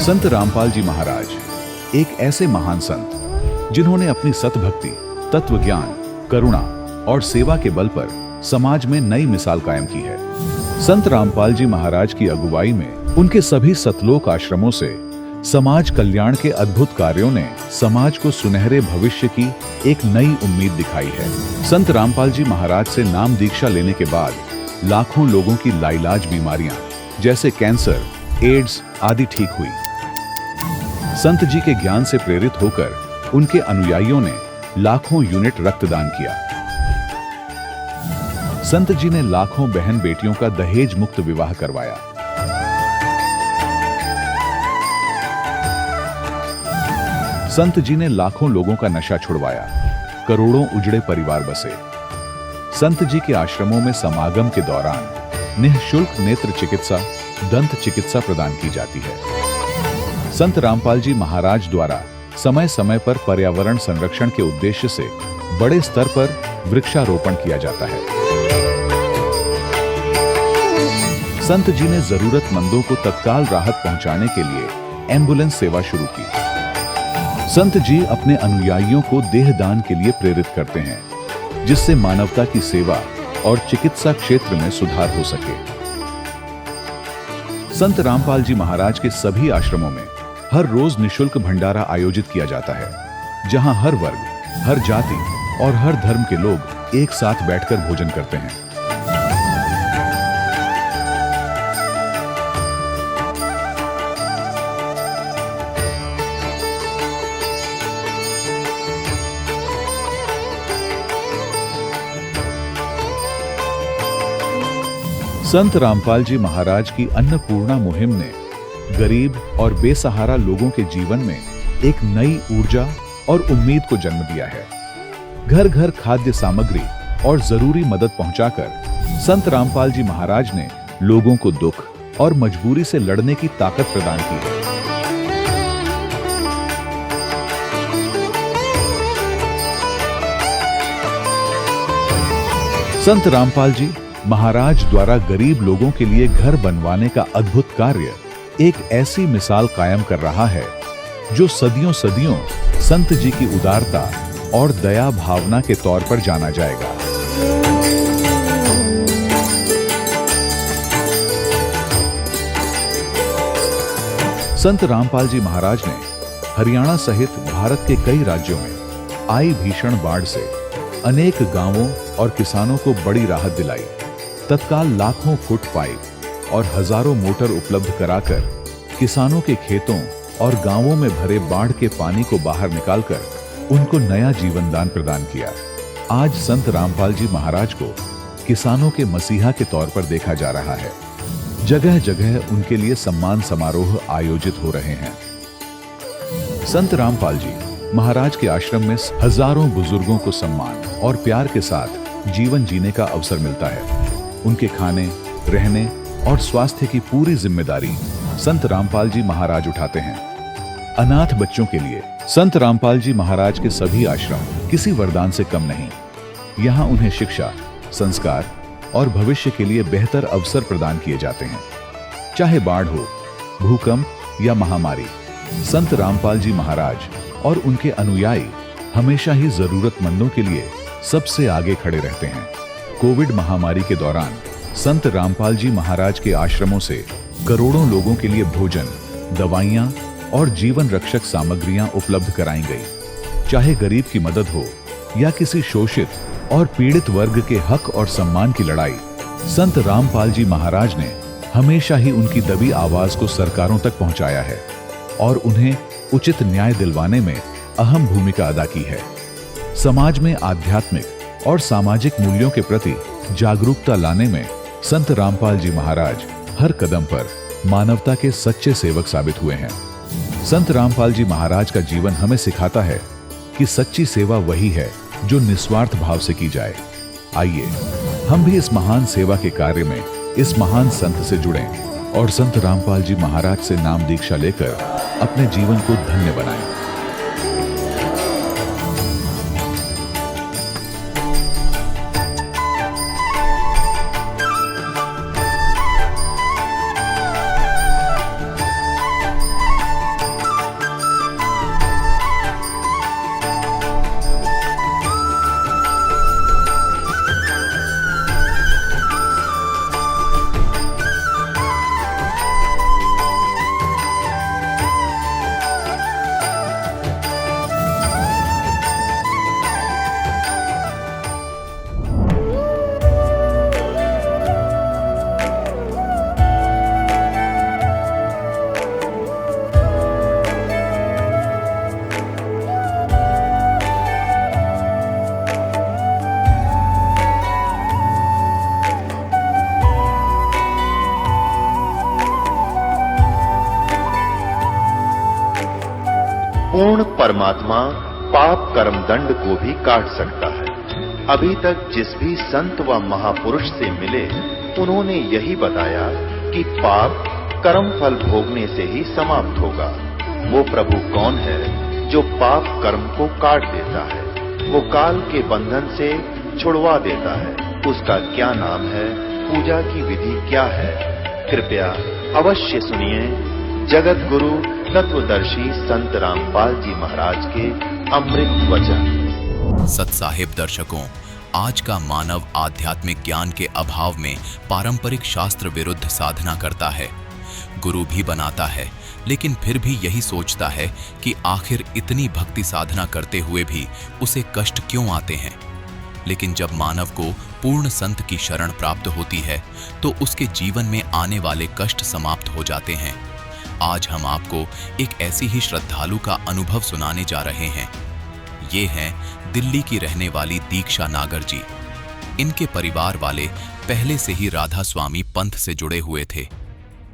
संत रामपाल जी महाराज एक ऐसे महान संत जिन्होंने अपनी सतभक्ति, तत्व ज्ञान, करुणा और सेवा के बल पर समाज में नई मिसाल कायम की है। संत रामपाल जी महाराज की अगुवाई में उनके सभी सतलोक आश्रमों से समाज कल्याण के अद्भुत कार्यों ने समाज को सुनहरे भविष्य की एक नई उम्मीद दिखाई है। संत रामपाल जी महाराज से नाम दीक्षा लेने के बाद लाखों लोगों की लाइलाज बीमारियां जैसे कैंसर, एड्स आदि ठीक हुई। संत जी के ज्ञान से प्रेरित होकर उनके अनुयायियों ने लाखों यूनिट रक्तदान किया। संत जी ने लाखों बहन बेटियों का दहेज मुक्त विवाह करवाया। संत जी ने लाखों लोगों का नशा छुड़वाया, करोड़ों उजड़े परिवार बसे। संत जी के आश्रमों में समागम के दौरान निःशुल्क नेत्र चिकित्सा, दंत चिकित्सा प्रदान की जाती है। संत रामपाल जी महाराज द्वारा समय समय पर पर्यावरण संरक्षण के उद्देश्य से बड़े स्तर पर वृक्षारोपण किया जाता है। संत जी ने जरूरतमंदों को तत्काल राहत पहुंचाने के लिए एम्बुलेंस सेवा शुरू की। संत जी अपने अनुयायियों को देहदान के लिए प्रेरित करते हैं, जिससे मानवता की सेवा और चिकित्सा क्षेत्र में सुधार हो सके। संत रामपाल जी महाराज के सभी आश्रमों में हर रोज निःशुल्क भंडारा आयोजित किया जाता है, जहां हर वर्ग, हर जाति और हर धर्म के लोग एक साथ बैठकर भोजन करते हैं। संत रामपाल जी महाराज की अन्नपूर्णा मुहिम ने गरीब और बेसहारा लोगों के जीवन में एक नई ऊर्जा और उम्मीद को जन्म दिया है। घर घर खाद्य सामग्री और जरूरी मदद पहुंचाकर संत रामपाल जी महाराज ने लोगों को दुख और मजबूरी से लड़ने की ताकत प्रदान की है। संत रामपाल जी महाराज द्वारा गरीब लोगों के लिए घर बनवाने का अद्भुत कार्य एक ऐसी मिसाल कायम कर रहा है जो सदियों सदियों संत जी की उदारता और दया भावना के तौर पर जाना जाएगा। संत रामपाल जी महाराज ने हरियाणा सहित भारत के कई राज्यों में आई भीषण बाढ़ से अनेक गांवों और किसानों को बड़ी राहत दिलाई। तत्काल लाखों फुट पाइप और हजारों मोटर उपलब्ध कराकर किसानों के खेतों और गांवों में भरे बाढ़ के पानी को बाहर निकालकर उनको नया जीवन दान प्रदान किया। आज संत रामपाल जी महाराज को किसानों के मसीहा के तौर पर देखा जा रहा है। जगह जगह उनके लिए सम्मान समारोह आयोजित हो रहे हैं। संत रामपाल जी महाराज के आश्रम में हजारों बुजुर्गों को सम्मान और प्यार के साथ जीवन जीने का अवसर मिलता है। उनके खाने, रहने और स्वास्थ्य की पूरी जिम्मेदारी संत रामपाल जी महाराज उठाते हैं। अनाथ बच्चों के लिए संत रामपाल जी महाराज के सभी आश्रम किसी वरदान से कम नहीं। यहाँ उन्हें शिक्षा, संस्कार और भविष्य के लिए बेहतर अवसर प्रदान किए जाते हैं। चाहे बाढ़ हो, भूकंप या महामारी, संत रामपाल जी महाराज और उनके अनुयायी हमेशा ही जरूरतमंदों के लिए सबसे आगे खड़े रहते हैं। कोविड महामारी के दौरान संत रामपाल जी महाराज के आश्रमों से करोड़ों लोगों के लिए भोजन, दवाइयां और जीवन रक्षक सामग्रियां उपलब्ध कराई गई। चाहे गरीब की मदद हो या किसी शोषित और पीड़ित वर्ग के हक और सम्मान की लड़ाई, संत रामपाल जी महाराज ने हमेशा ही उनकी दबी आवाज को सरकारों तक पहुंचाया है और उन्हें उचित न्याय दिलवाने में अहम भूमिका अदा की है। समाज में आध्यात्मिक और सामाजिक मूल्यों के प्रति जागरूकता लाने में संत रामपाल जी महाराज हर कदम पर मानवता के सच्चे सेवक साबित हुए हैं। संत रामपाल जी महाराज का जीवन हमें सिखाता है कि सच्ची सेवा वही है जो निस्वार्थ भाव से की जाए। आइए हम भी इस महान सेवा के कार्य में इस महान संत से जुड़ें और संत रामपाल जी महाराज से नाम दीक्षा लेकर अपने जीवन को धन्य बनाएं। पूर्ण परमात्मा पाप कर्म दंड को भी काट सकता है। अभी तक जिस भी संत व महापुरुष से मिले, उन्होंने यही बताया कि पाप कर्म फल भोगने से ही समाप्त होगा। वो प्रभु कौन है जो पाप कर्म को काट देता है, वो काल के बंधन से छुड़वा देता है। उसका क्या नाम है, पूजा की विधि क्या है? कृपया अवश्य सुनिए जगत गुरु तत्वदर्शी संत रामपाल जी महाराज के अमृत वचन। सत्साहिब दर्शकों, आज का मानव आध्यात्मिक ज्ञान के अभाव में पारंपरिक शास्त्र विरुद्ध साधना करता है, गुरु भी बनाता है, लेकिन फिर भी यही सोचता है कि आखिर इतनी भक्ति साधना करते हुए भी उसे कष्ट क्यों आते हैं। लेकिन जब मानव को पूर्ण संत की शरण प्राप्त होती है तो उसके जीवन में आने वाले कष्ट समाप्त हो जाते हैं। आज हम आपको एक ऐसी ही श्रद्धालु का अनुभव सुनाने जा रहे हैं। ये हैं दिल्ली की रहने वाली दीक्षा नागर जी। इनके परिवार वाले पहले से ही राधा स्वामी पंथ से जुड़े हुए थे।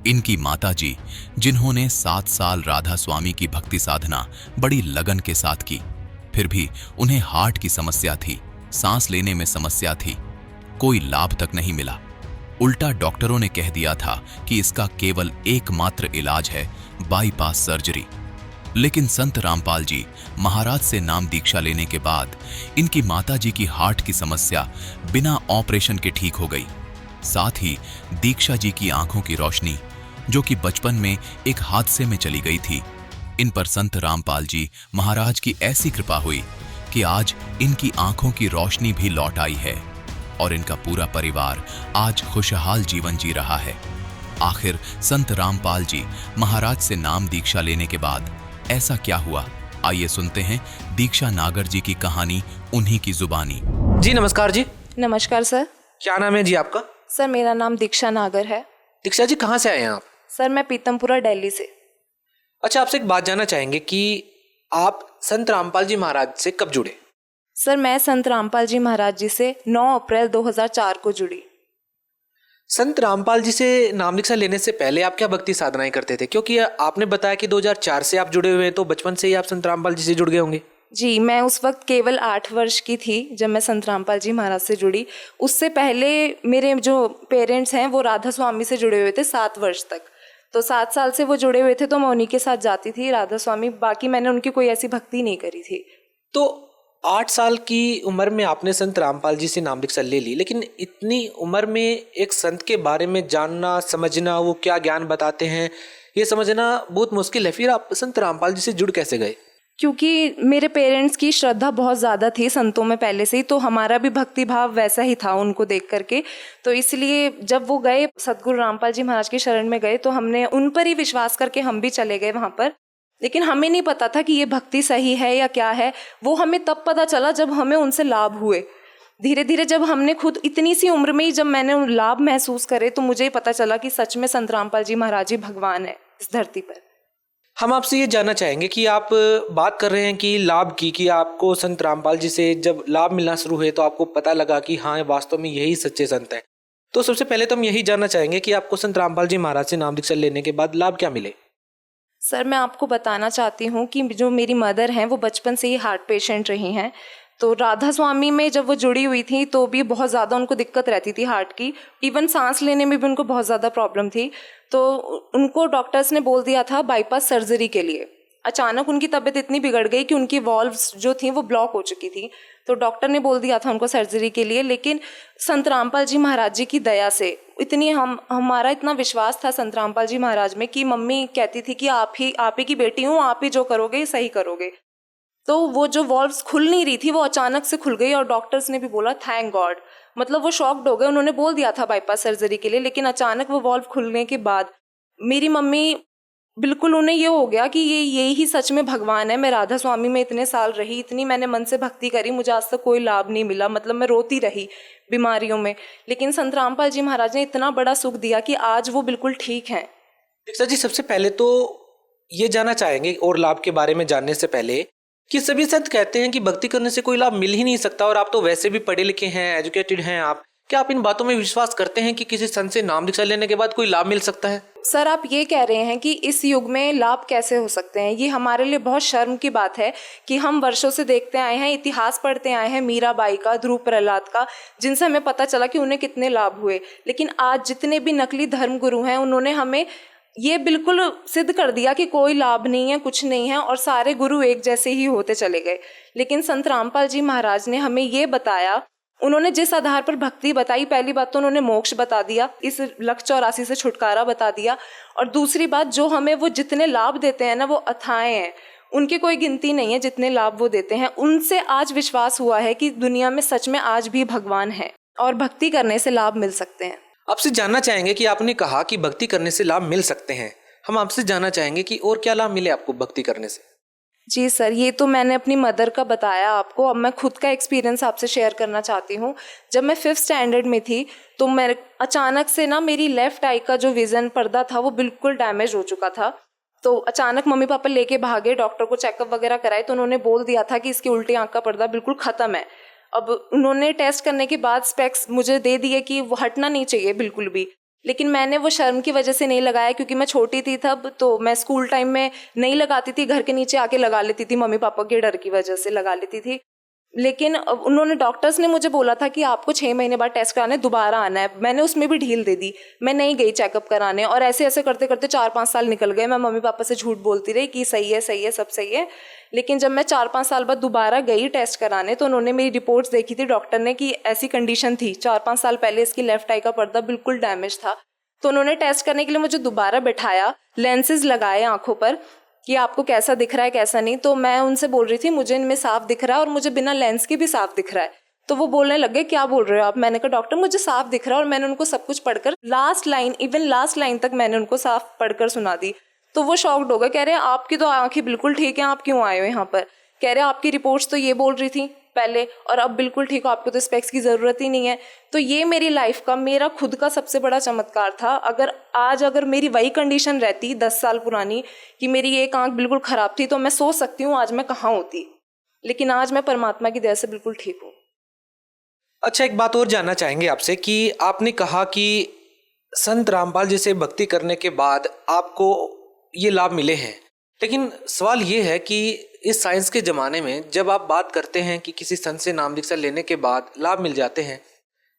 इनकी माता जी, जिन्होंने 7 साल राधा स्वामी की भक्ति साधना बड़ी लगन के साथ की, फिर भी उन्हें हार्ट की समस्या थी, सांस लेने में समस्या थी, कोई लाभ तक नहीं मिला। उल्टा डॉक्टरों ने कह दिया था कि इसका केवल एकमात्र इलाज है बाईपास सर्जरी। लेकिन संत रामपाल जी महाराज से नाम दीक्षा लेने के बाद इनकी माता जी की हार्ट की समस्या बिना ऑपरेशन के ठीक हो गई। साथ ही दीक्षा जी की आंखों की रोशनी, जो कि बचपन में एक हादसे में चली गई थी, इन पर संत रामपाल जी महाराज की ऐसी कृपा हुई कि आज इनकी आंखों की रोशनी भी लौट आई है और इनका पूरा परिवार आज खुशहाल जीवन जी रहा है। आखिर संत रामपाल जी महाराज से नाम दीक्षा लेने के बाद ऐसा क्या हुआ, आइए सुनते हैं दीक्षा नागर जी की कहानी उन्हीं की जुबानी। जी नमस्कार जी। नमस्कार सर। क्या नाम है जी आपका? सर मेरा नाम दीक्षा नागर है। दीक्षा जी कहाँ से आए हैं आप? सर मैं पीतमपुरा दिल्ली से। अच्छा, आपसे एक बात जानना चाहेंगे कि आप संत रामपाल जी महाराज से कब जुड़े? सर मैं संत रामपाल जी महाराज जी से 9 अप्रैल 2004 को जुड़ी। संत रामपाल जी से नाम दीक्षा लेने से पहले आप क्या भक्ति साधनाएं करते थे? क्योंकि आपने बताया कि 2004 से आप जुड़े हुए हैं, तो बचपन से ही आप संत रामपाल जी से जुड़ गए होंगे। जी, मैं उस वक्त केवल 8 वर्ष की थी जब मैं संत रामपाल जी महाराज से जुड़ी। उससे पहले मेरे जो पेरेंट्स हैं वो राधा स्वामी से जुड़े हुए थे 7 वर्ष तक। तो 7 साल से वो जुड़े हुए थे, तो मैं उन्हीं के साथ जाती थी राधा स्वामी। बाकी मैंने उनकी कोई ऐसी भक्ति नहीं करी थी। तो 8 साल की उम्र में आपने संत रामपाल जी से नाम दीक्षा ले ली, लेकिन इतनी उम्र में एक संत के बारे में जानना, समझना, वो क्या ज्ञान बताते हैं, ये समझना बहुत मुश्किल है। फिर आप संत रामपाल जी से जुड़ कैसे गए? क्योंकि मेरे पेरेंट्स की श्रद्धा बहुत ज़्यादा थी संतों में पहले से ही, तो हमारा भी भक्ति भाव वैसा ही था उनको देख करके। तो इसलिए जब वो गए, सतगुरु रामपाल जी महाराज की शरण में गए, तो हमने उन पर ही विश्वास करके हम भी चले गए वहाँ पर। लेकिन हमें नहीं पता था कि ये भक्ति सही है या क्या है। वो हमें तब पता चला जब हमें उनसे लाभ हुए। धीरे धीरे जब हमने खुद इतनी सी उम्र में ही जब मैंने लाभ महसूस करे, तो मुझे पता चला कि सच में संत रामपाल जी महाराज जी भगवान है इस धरती पर। हम आपसे ये जानना चाहेंगे कि आप बात कर रहे हैं कि लाभ की, कि आपको संत रामपाल जी से जब लाभ मिलना शुरू हुए तो आपको पता लगा कि हाँ वास्तव में यही सच्चे संत हैं। तो सबसे पहले तो हम यही जानना चाहेंगे कि आपको संत रामपाल जी महाराज से नाम दीक्षा लेने के बाद लाभ क्या मिले? सर मैं आपको बताना चाहती हूँ कि जो मेरी मदर हैं वो बचपन से ही हार्ट पेशेंट रही हैं। तो राधा स्वामी में जब वो जुड़ी हुई थी तो भी बहुत ज़्यादा उनको दिक्कत रहती थी हार्ट की। इवन सांस लेने में भी उनको बहुत ज़्यादा प्रॉब्लम थी। तो उनको डॉक्टर्स ने बोल दिया था बाईपास सर्जरी के लिए। अचानक उनकी तबीयत इतनी बिगड़ गई कि उनकी वॉल्व्स जो थी वो ब्लॉक हो चुकी थी। तो डॉक्टर ने बोल दिया था उनको सर्जरी के लिए। लेकिन संत रामपाल जी महाराज जी की दया से इतनी हमारा इतना विश्वास था संत रामपाल जी महाराज में कि मम्मी कहती थी कि आप ही की बेटी हूँ, आप ही जो करोगे सही करोगे। तो वो जो वॉल्व्स खुल नहीं रही थी वो अचानक से खुल गई और डॉक्टर्स ने भी बोला थैंक गॉड। मतलब वो शॉक्ड हो गए। उन्होंने बोल दिया था बाईपास सर्जरी के लिए, लेकिन अचानक वो वॉल्व खुलने के बाद मेरी मम्मी बिल्कुल, उन्हें ये हो गया कि ये ही सच में भगवान है। मैं राधा स्वामी में इतने साल रही, इतनी मैंने मन से भक्ति करी, मुझे आज तक कोई लाभ नहीं मिला। मतलब मैं रोती रही बीमारियों में, लेकिन संत रामपाल जी महाराज ने इतना बड़ा सुख दिया कि आज वो बिल्कुल ठीक हैं। दीक्षा जी, सबसे पहले तो ये जानना चाहेंगे और लाभ के बारे में जानने से पहले कि सभी संत कहते हैं कि भक्ति करने से कोई लाभ मिल ही नहीं सकता, और आप तो वैसे भी पढ़े लिखे हैं, एजुकेटेड हैं आप। क्या आप इन बातों में विश्वास करते हैं कि किसी संत से नाम दीक्षा लेने के बाद कोई लाभ मिल सकता है? सर, आप ये कह रहे हैं कि इस युग में लाभ कैसे हो सकते हैं? ये हमारे लिए बहुत शर्म की बात है कि हम वर्षों से देखते आए हैं, इतिहास पढ़ते आए हैं मीराबाई का, ध्रुव प्रहलाद का, जिनसे हमें पता चला कि उन्हें कितने लाभ हुए। लेकिन आज जितने भी नकली धर्म गुरु हैं, उन्होंने हमें ये बिल्कुल सिद्ध कर दिया कि कोई लाभ नहीं है, कुछ नहीं है, और सारे गुरु एक जैसे ही होते चले गए। लेकिन संत रामपाल जी महाराज ने हमें ये बताया, उन्होंने जिस आधार पर भक्ति बताई, पहली बात तो उन्होंने मोक्ष बता दिया, इस लक्ष्य 84 से छुटकारा बता दिया, और दूसरी बात जो हमें वो जितने लाभ देते हैं ना, वो अथाए हैं, उनकी कोई गिनती नहीं है जितने लाभ वो देते हैं। उनसे आज विश्वास हुआ है कि दुनिया में सच में आज भी भगवान है और भक्ति करने से लाभ मिल सकते हैं। आपसे जानना चाहेंगे कि आपने कहा कि भक्ति करने से लाभ मिल सकते हैं, हम आपसे जानना चाहेंगे कि और क्या लाभ मिले आपको भक्ति करने से? जी सर, ये तो मैंने अपनी मदर का बताया आपको। अब मैं खुद का एक्सपीरियंस आपसे शेयर करना चाहती हूँ। जब मैं 5th स्टैंडर्ड में थी तो मैं अचानक से ना, मेरी लेफ्ट आई का जो विज़न पर्दा था वो बिल्कुल डैमेज हो चुका था। तो अचानक मम्मी पापा लेके भागे, डॉक्टर को चेकअप वगैरह कराए, तो उन्होंने बोल दिया था कि इसकी उल्टी आँख का पर्दा बिल्कुल ख़त्म है। अब उन्होंने टेस्ट करने के बाद स्पेक्स मुझे दे दिए कि वो हटना नहीं चाहिए बिल्कुल भी, लेकिन मैंने वो शर्म की वजह से नहीं लगाया, क्योंकि मैं छोटी थी तब, तो मैं स्कूल टाइम में नहीं लगाती थी, घर के नीचे आके लगा लेती थी, मम्मी पापा के डर की वजह से लगा लेती थी। लेकिन उन्होंने, डॉक्टर्स ने मुझे बोला था कि आपको 6 महीने बाद टेस्ट कराने दोबारा आना है। मैंने उसमें भी ढील दे दी, मैं नहीं गई चेकअप कराने, और ऐसे ऐसे करते करते 4-5 साल निकल गए। मैं मम्मी पापा से झूठ बोलती रही कि सही है सही है सब सही है। लेकिन जब मैं 4-5 साल बाद दोबारा गई टेस्ट कराने, तो उन्होंने मेरी रिपोर्ट्स देखी थी डॉक्टर ने कि ऐसी कंडीशन थी, 4-5 साल पहले इसकी लेफ्ट आई का पर्दा बिल्कुल डैमेज था। तो उन्होंने टेस्ट करने के लिए मुझे दोबारा बैठाया, लेंसेज लगाए आंखों पर कि आपको कैसा दिख रहा है कैसा नहीं। तो मैं उनसे बोल रही थी मुझे इनमें साफ दिख रहा है और मुझे बिना लेंस के भी साफ दिख रहा है। तो वो बोलने लगे क्या बोल रहे हो आप? मैंने कहा डॉक्टर मुझे साफ दिख रहा है, और मैंने उनको सब कुछ पढ़कर लास्ट लाइन तक मैंने उनको साफ पढ़कर सुना दी। तो वो शॉक्ड हो गए, कह रहे हैं आपकी तो आंखें बिल्कुल ठीक है, आप क्यों आए हो यहाँ पर? कह रहे हैं आपकी रिपोर्ट्स तो ये बोल रही थी पहले, और अब बिल्कुल ठीक हो, आपको तो स्पेक्स की ज़रूरत ही नहीं है। तो ये मेरी लाइफ का, मेरा खुद का सबसे बड़ा चमत्कार था। अगर मेरी वही कंडीशन रहती 10 साल पुरानी कि मेरी एक आंख बिल्कुल ख़राब थी, तो मैं सोच सकती हूँ आज मैं कहाँ होती। लेकिन आज मैं परमात्मा की दया से बिल्कुल ठीक हूँ। अच्छा, एक बात और जानना चाहेंगे आपसे कि आपने कहा कि संत रामपाल जी से भक्ति करने के बाद आपको ये लाभ मिले हैं, लेकिन सवाल ये है कि इस साइंस के ज़माने में जब आप बात करते हैं कि किसी संत से नाम दीक्षा लेने के बाद लाभ मिल जाते हैं,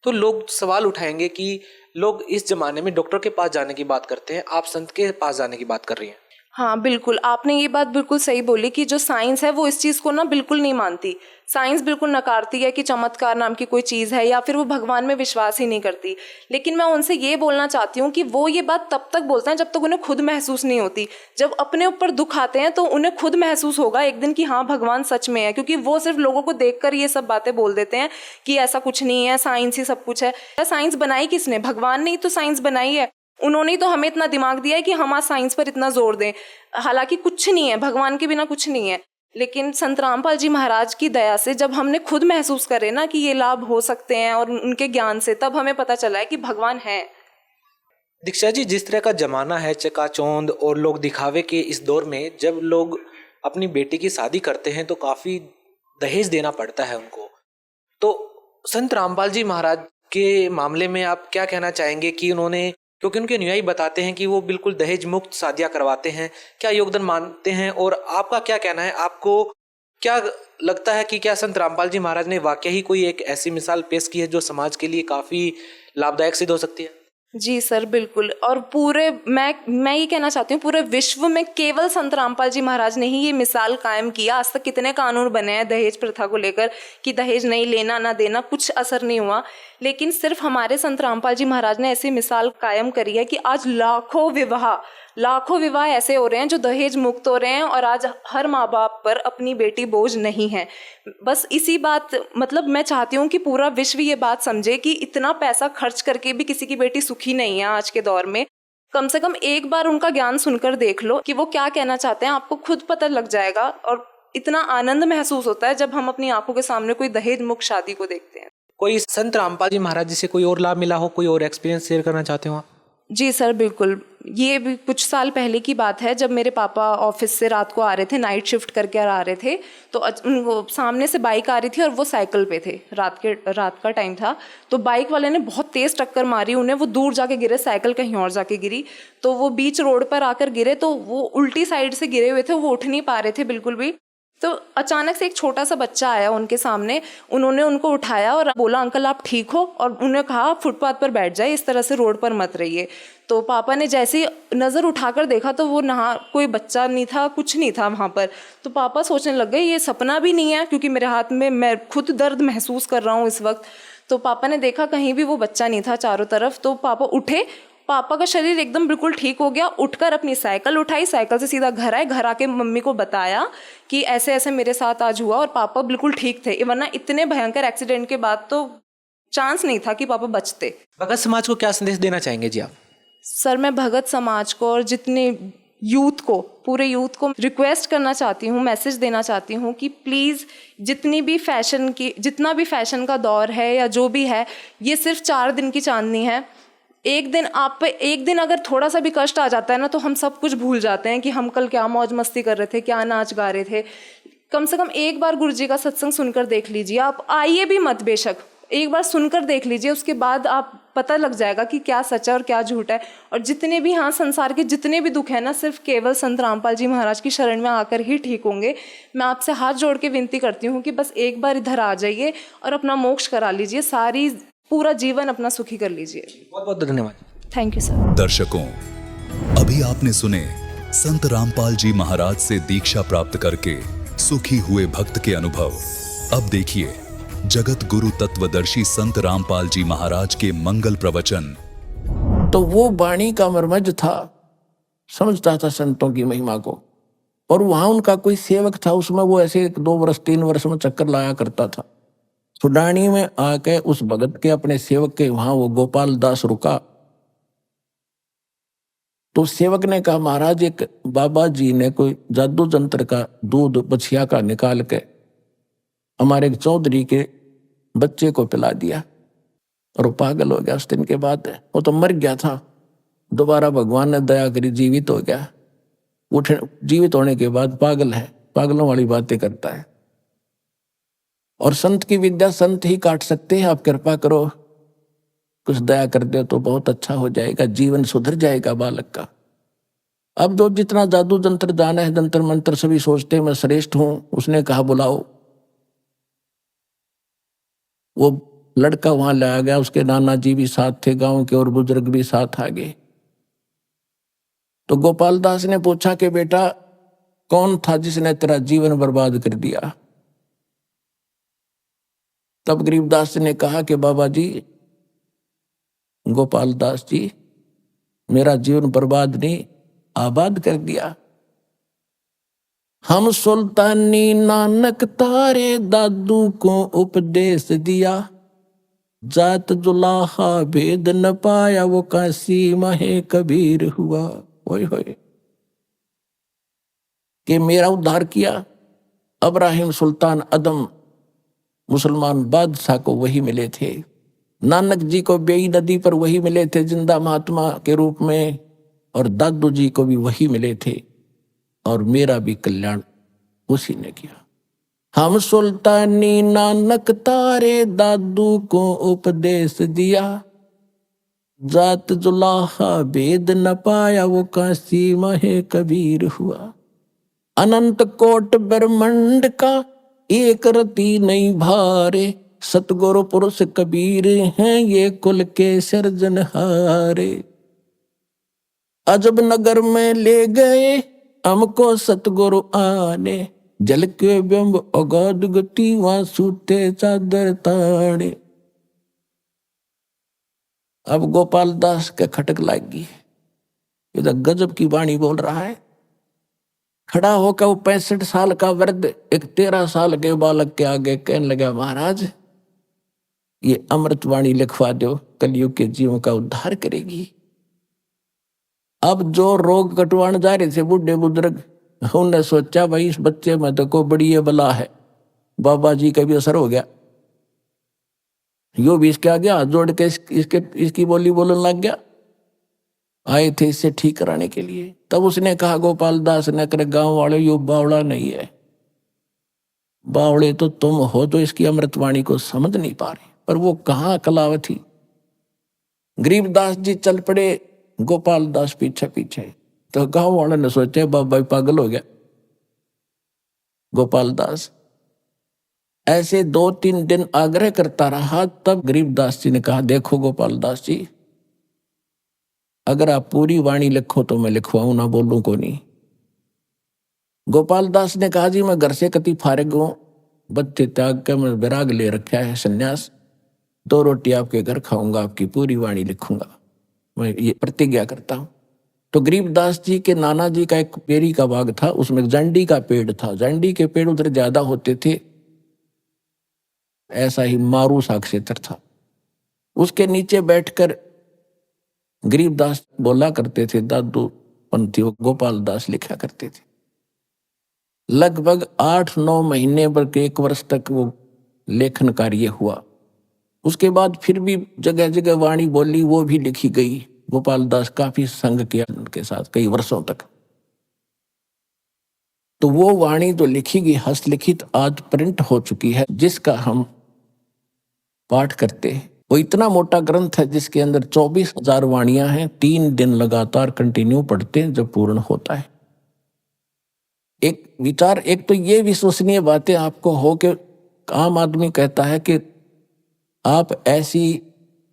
तो लोग सवाल उठाएंगे कि लोग इस ज़माने में डॉक्टर के पास जाने की बात करते हैं, आप संत के पास जाने की बात कर रही हैं। हाँ बिल्कुल, आपने ये बात बिल्कुल सही बोली कि जो साइंस है वो इस चीज़ को ना बिल्कुल नहीं मानती। साइंस बिल्कुल नकारती है कि चमत्कार नाम की कोई चीज़ है, या फिर वो भगवान में विश्वास ही नहीं करती। लेकिन मैं उनसे ये बोलना चाहती हूँ कि वो ये बात तब तक बोलते हैं जब तक उन्हें खुद महसूस नहीं होती। जब अपने ऊपर दुख आते हैं तो उन्हें खुद महसूस होगा एक दिन कि हाँ भगवान सच में है, क्योंकि वो सिर्फ लोगों को देखकर ये सब बातें बोल देते हैं कि ऐसा कुछ नहीं है, साइंस ही सब कुछ है। साइंस बनाई किसने? भगवान ने ही तो साइंस बनाई है। उन्होंने तो हमें इतना दिमाग दिया है कि हम आज साइंस पर इतना जोर दें, हालांकि कुछ नहीं है, भगवान के बिना कुछ नहीं है। लेकिन संत रामपाल जी महाराज की दया से जब हमने खुद महसूस करे ना कि ये लाभ हो सकते हैं और उनके ज्ञान से, तब हमें पता चला है कि भगवान है। दीक्षा जी, जिस तरह का जमाना है चकाचौंध और लोग दिखावे के इस दौर में, जब लोग अपनी बेटी की शादी करते हैं तो काफ़ी दहेज देना पड़ता है उनको, तो संत रामपाल जी महाराज के मामले में आप क्या कहना चाहेंगे कि उन्होंने, क्योंकि उनके अनुयायी बताते हैं कि वो बिल्कुल दहेज मुक्त शादियां करवाते हैं, क्या योगदान मानते हैं? और आपका क्या कहना है? आपको क्या लगता है कि क्या संत रामपाल जी महाराज ने वाकई ही कोई एक ऐसी मिसाल पेश की है जो समाज के लिए काफ़ी लाभदायक सिद्ध हो सकती है? जी सर बिल्कुल, और पूरे मैं ये कहना चाहती हूँ पूरे विश्व में केवल संत रामपाल जी महाराज ने ही ये मिसाल कायम किया। आज तक कितने कानून बने हैं दहेज प्रथा को लेकर कि दहेज नहीं लेना ना देना, कुछ असर नहीं हुआ। लेकिन सिर्फ हमारे संत रामपाल जी महाराज ने ऐसी मिसाल कायम करी है कि आज लाखों विवाह ऐसे हो रहे हैं जो दहेज मुक्त हो रहे हैं, और आज हर माँ बाप पर अपनी बेटी बोझ नहीं है। बस इसी बात, मतलब मैं चाहती हूँ कि पूरा विश्व ये बात समझे कि इतना पैसा खर्च करके भी किसी की बेटी सुखी नहीं है आज के दौर में। कम से कम एक बार उनका ज्ञान सुनकर देख लो कि वो क्या कहना चाहते हैं, आपको खुद पता लग जाएगा। और इतना आनंद महसूस होता है जब हम अपनी आंखों के सामने कोई दहेज मुक्त शादी को देखते हैं। कोई संत रामपाल जी महाराज जी से कोई और लाभ मिला हो, कोई और एक्सपीरियंस शेयर करना चाहते हो आप? जी सर, बिल्कुल। ये भी कुछ साल पहले की बात है, जब मेरे पापा ऑफिस से रात को आ रहे थे, नाइट शिफ्ट करके आ रहे थे, तो उनको सामने से बाइक आ रही थी और वो साइकिल पे थे। रात का टाइम था, तो बाइक वाले ने बहुत तेज़ टक्कर मारी उन्हें। वो दूर जाके गिरे, साइकिल कहीं और जाके गिरी, तो वो बीच रोड पर आकर गिरे। तो वो उल्टी साइड से गिरे हुए थे, वो उठ नहीं पा रहे थे बिल्कुल भी। तो अचानक से एक छोटा सा बच्चा आया उनके सामने, उन्होंने उनको उठाया और बोला, अंकल आप ठीक हो? और उन्हें कहा फुटपाथ पर बैठ जाए, इस तरह से रोड पर मत रहिए। तो पापा ने जैसे ही नज़र उठाकर देखा तो वो नहा कोई बच्चा नहीं था, कुछ नहीं था वहाँ पर। तो पापा सोचने लग गए ये सपना भी नहीं है, क्योंकि मेरे हाथ में मैं खुद दर्द महसूस कर रहा हूँ इस वक्त। तो पापा ने देखा कहीं भी वो बच्चा नहीं था चारों तरफ। तो पापा उठे, पापा का शरीर एकदम बिल्कुल ठीक हो गया। उठकर अपनी साइकिल उठाई, साइकिल से सीधा घर आए, घर आके मम्मी को बताया कि ऐसे ऐसे मेरे साथ आज हुआ, और पापा बिल्कुल ठीक थे। वरना इतने भयंकर एक्सीडेंट के बाद तो चांस नहीं था कि पापा बचते। भगत समाज को क्या संदेश देना चाहेंगे जी आप? सर, मैं भगत समाज को और जितने यूथ को, पूरे यूथ को रिक्वेस्ट करना चाहती हूँ, मैसेज देना चाहती हूँ कि प्लीज़ जितना भी फैशन का दौर है या जो भी है, ये सिर्फ 4 दिन की चांदनी है। एक दिन अगर थोड़ा सा भी कष्ट आ जाता है ना, तो हम सब कुछ भूल जाते हैं कि हम कल क्या मौज मस्ती कर रहे थे, क्या नाच गा रहे थे। कम से कम एक बार गुरुजी का सत्संग सुनकर देख लीजिए। आप आइए भी मत, बेशक एक बार सुनकर देख लीजिए, उसके बाद आप पता लग जाएगा कि क्या सच है और क्या झूठ है। और जितने भी संसार के जितने भी दुख है ना, सिर्फ केवल संत रामपाल जी महाराज की शरण में आकर ही ठीक होंगे। मैं आपसे हाथ जोड़ के विनती करती हूँ कि बस एक बार इधर आ जाइए और अपना मोक्ष करा लीजिए, पूरा जीवन अपना सुखी कर लीजिए। बहुत बहुत धन्यवाद। Thank you sir. दर्शकों, अभी आपने सुने संत रामपाल जी महाराज से दीक्षा प्राप्त करके सुखी हुए भक्त के अनुभव। अब देखिए जगत गुरु तत्वदर्शी संत रामपाल जी महाराज के मंगल प्रवचन। तो वो वाणी का मर्मज था, समझता था संतों की महिमा को। और वहां उनका कोई सेवक था, उसमें वो ऐसे 2 वर्ष 3 वर्ष में चक्कर लाया करता था। सुडानी में आके उस भगत के, अपने सेवक के वहां वो गोपाल दास रुका। तो सेवक ने कहा, महाराज एक बाबा जी ने कोई जादू जंत्र का दूध बछिया का निकाल के हमारे एक चौधरी के बच्चे को पिला दिया, और वो पागल हो गया। उस दिन के बाद वो तो मर गया था, दोबारा भगवान ने दया करी, जीवित हो गया। जीवित होने के बाद पागल है, पागलों वाली बातें करता है। और संत की विद्या संत ही काट सकते हैं। आप कृपा करो, कुछ दया कर दे तो बहुत अच्छा हो जाएगा, जीवन सुधर जाएगा बालक का। अब जो जितना जादू जंत्र जाना है, जंत्र मंत्र सभी सोचते हैं मैं श्रेष्ठ हूं। उसने कहा बुलाओ। वो लड़का वहां लाया गया, उसके नाना जी भी साथ थे, गांव के और बुजुर्ग भी साथ आ गए। तो गोपाल दास ने पूछा कि बेटा कौन था जिसने तेरा जीवन बर्बाद कर दिया? तब गरीबदास ने कहा कि बाबा जी, गोपाल दास जी, मेरा जीवन बर्बाद नहीं, आबाद कर दिया। हम सुल्तानी नानक तारे दादू को उपदेश दिया, जात जुलाहा भेद न पाया, वो काशी महे कबीर हुआ। होय होय, कि मेरा उद्धार किया। अब्राहिम सुल्तान अदम मुसलमान बादशाह को वही मिले थे, नानक जी को बेई नदी पर वही मिले थे जिंदा महात्मा के रूप में, और दादू जी को भी वही मिले थे, और मेरा भी कल्याण उसी ने किया। हम सुल्तानी नानक तारे दादू को उपदेश दिया, जात जुलाहा भेद न पाया, वो काशी महे कबीर हुआ। अनंत कोट ब्रह्मांड का एक रति नहीं भारे, सतगुरु पुरुष कबीर हैं ये कुल के सिरजनहारे। अजब नगर में ले गए हमको सतगुरु आने, जल के बिंब अगाध गति वहां सूते चादर ताड़े। अब गोपाल दास के खटक लागी, इधर गजब की वाणी बोल रहा है। खड़ा होकर वो 65 साल का वृद्ध एक 13 साल के बालक के आगे कहने लगा, महाराज ये अमृतवाणी लिखवा दो, कलयुग के जीवों का उद्धार करेगी। अब जो रोग कटवाने जा रहे थे बूढ़े बुजुर्ग, उन्होंने सोचा भाई इस बच्चे में तो कोई बड़ी बला है, बाबा जी का भी असर हो गया। यो भी इसके आ गया, जोड़ के इसकी बोली बोलने लग गया। आए थे इसे ठीक कराने के लिए। तब उसने कहा गोपाल दास ने, करे गांव वाले, यो बावड़ा नहीं है, बावड़े तो तुम हो जो इसकी अमृतवाणी को समझ नहीं पा रहे। पर वो कहाँ कलावती। गरीबदास जी चल पड़े, गोपाल दास पीछे पीछे। तो गांव वालों ने सोचा बाबा पागल हो गया गोपाल दास। ऐसे 2-3 दिन आग्रह करता रहा। तब गरीबदास जी ने कहा, देखो गोपाल दास जी, अगर आप पूरी वाणी लिखो तो मैं लिखवाऊं, ना बोलूं को नहीं। गोपाल दास ने कहा, जी मैं घर से कति फारिग हूं, बच्चे त्याग कर मैं विराग ले रखा है, संन्यास। 2 रोटी आपके घर खाऊंगा, आपकी पूरी वाणी लिखूंगा, मैं ये प्रतिज्ञा करता हूं। तो गरीबदास जी के नाना जी का एक पेरी का बाग था, उसमें जंडी का पेड़ था। जंडी के पेड़ उधर ज्यादा होते थे, ऐसा ही मारू सा क्षेत्र था। उसके नीचे बैठकर गरीबदास बोला करते थे, दादू पंथी गोपाल दास लिखा करते थे। लगभग 8-9 महीने पर 1 वर्ष तक वो लेखन कार्य हुआ। उसके बाद फिर भी जगह जगह वाणी बोली, वो भी लिखी गई। गोपाल दास काफी संग किया उनके साथ कई वर्षों तक। तो वो वाणी जो लिखी गई हस्तलिखित आज प्रिंट हो चुकी है, जिसका हम पाठ करते हैं। वो इतना मोटा ग्रंथ है जिसके अंदर 24,000 वाणियां हैं। 3 दिन लगातार कंटिन्यू पढ़ते हैं जब पूर्ण होता है। एक विचार, एक तो ये विश्वसनीय बातें आपको हो कि आम आदमी कहता है कि आप ऐसी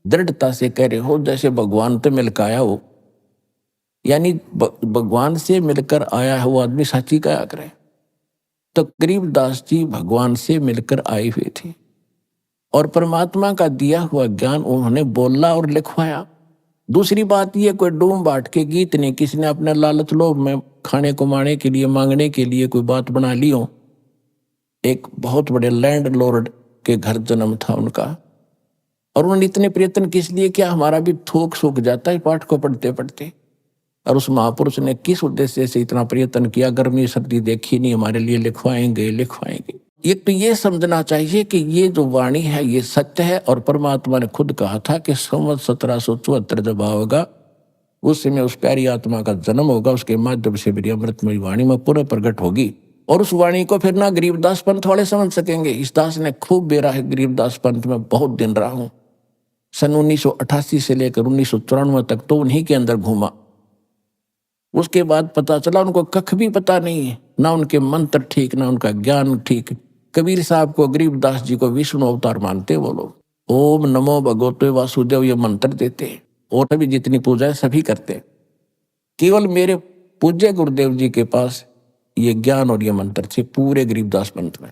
दृढ़ता से कह रहे हो जैसे भगवान से मिलकर आया हो, यानी भगवान से मिलकर आया है वो आदमी साची कहा करे। तो गरीबदास जी भगवान से मिलकर आए हुए थे और परमात्मा का दिया हुआ ज्ञान उन्होंने बोला और लिखवाया। दूसरी बात ये, कोई डूम बाट के गीत नहीं, किसी ने अपने लालच लोभ में खाने कमाने के लिए, मांगने के लिए कोई बात बना ली हो। एक बहुत बड़े लैंडलॉर्ड के घर जन्म था उनका, और उन्होंने इतने प्रयत्न किस लिए किया, हमारा भी थोक सूख जाता है पाठ को पढ़ते पढ़ते। और उस महापुरुष ने किस उद्देश्य से इतना प्रयत्न किया, गर्मी सर्दी देखी नहीं, हमारे लिए लिखवाएंगे लिखवाएंगे। एक तो ये समझना चाहिए कि ये जो वाणी है ये सत्य है, और परमात्मा ने खुद कहा था कि संवत 1774 जब आओगा उस समय उस प्यारी आत्मा का जन्म होगा, उसके माध्यम से मेरी अमृतमयी वाणी में पूरा प्रकट होगी। और उस वाणी को फिर ना गरीबदास पंथ वाले समझ सकेंगे। इस दास ने खूब बेरा है गरीबदास पंथ में, बहुत दिन रहा हूं। सन 1988 से लेकर 1994 तक तो उन्हीं के अंदर घूमा। उसके बाद पता चला उनको कख भी पता नहीं है, ना उनके मंत्र ठीक, ना उनका ज्ञान ठीक। कबीर साहब को, गरीबदास जी को विष्णु अवतार मानते वो लोग। ओम नमो भगवते वासुदेव ये मंत्र देते, और अभी जितनी पूजा है सभी करते। केवल मेरे पूज्य गुरुदेव जी के पास ये ज्ञान और ये मंत्र थे पूरे गरीबदास पंथ में।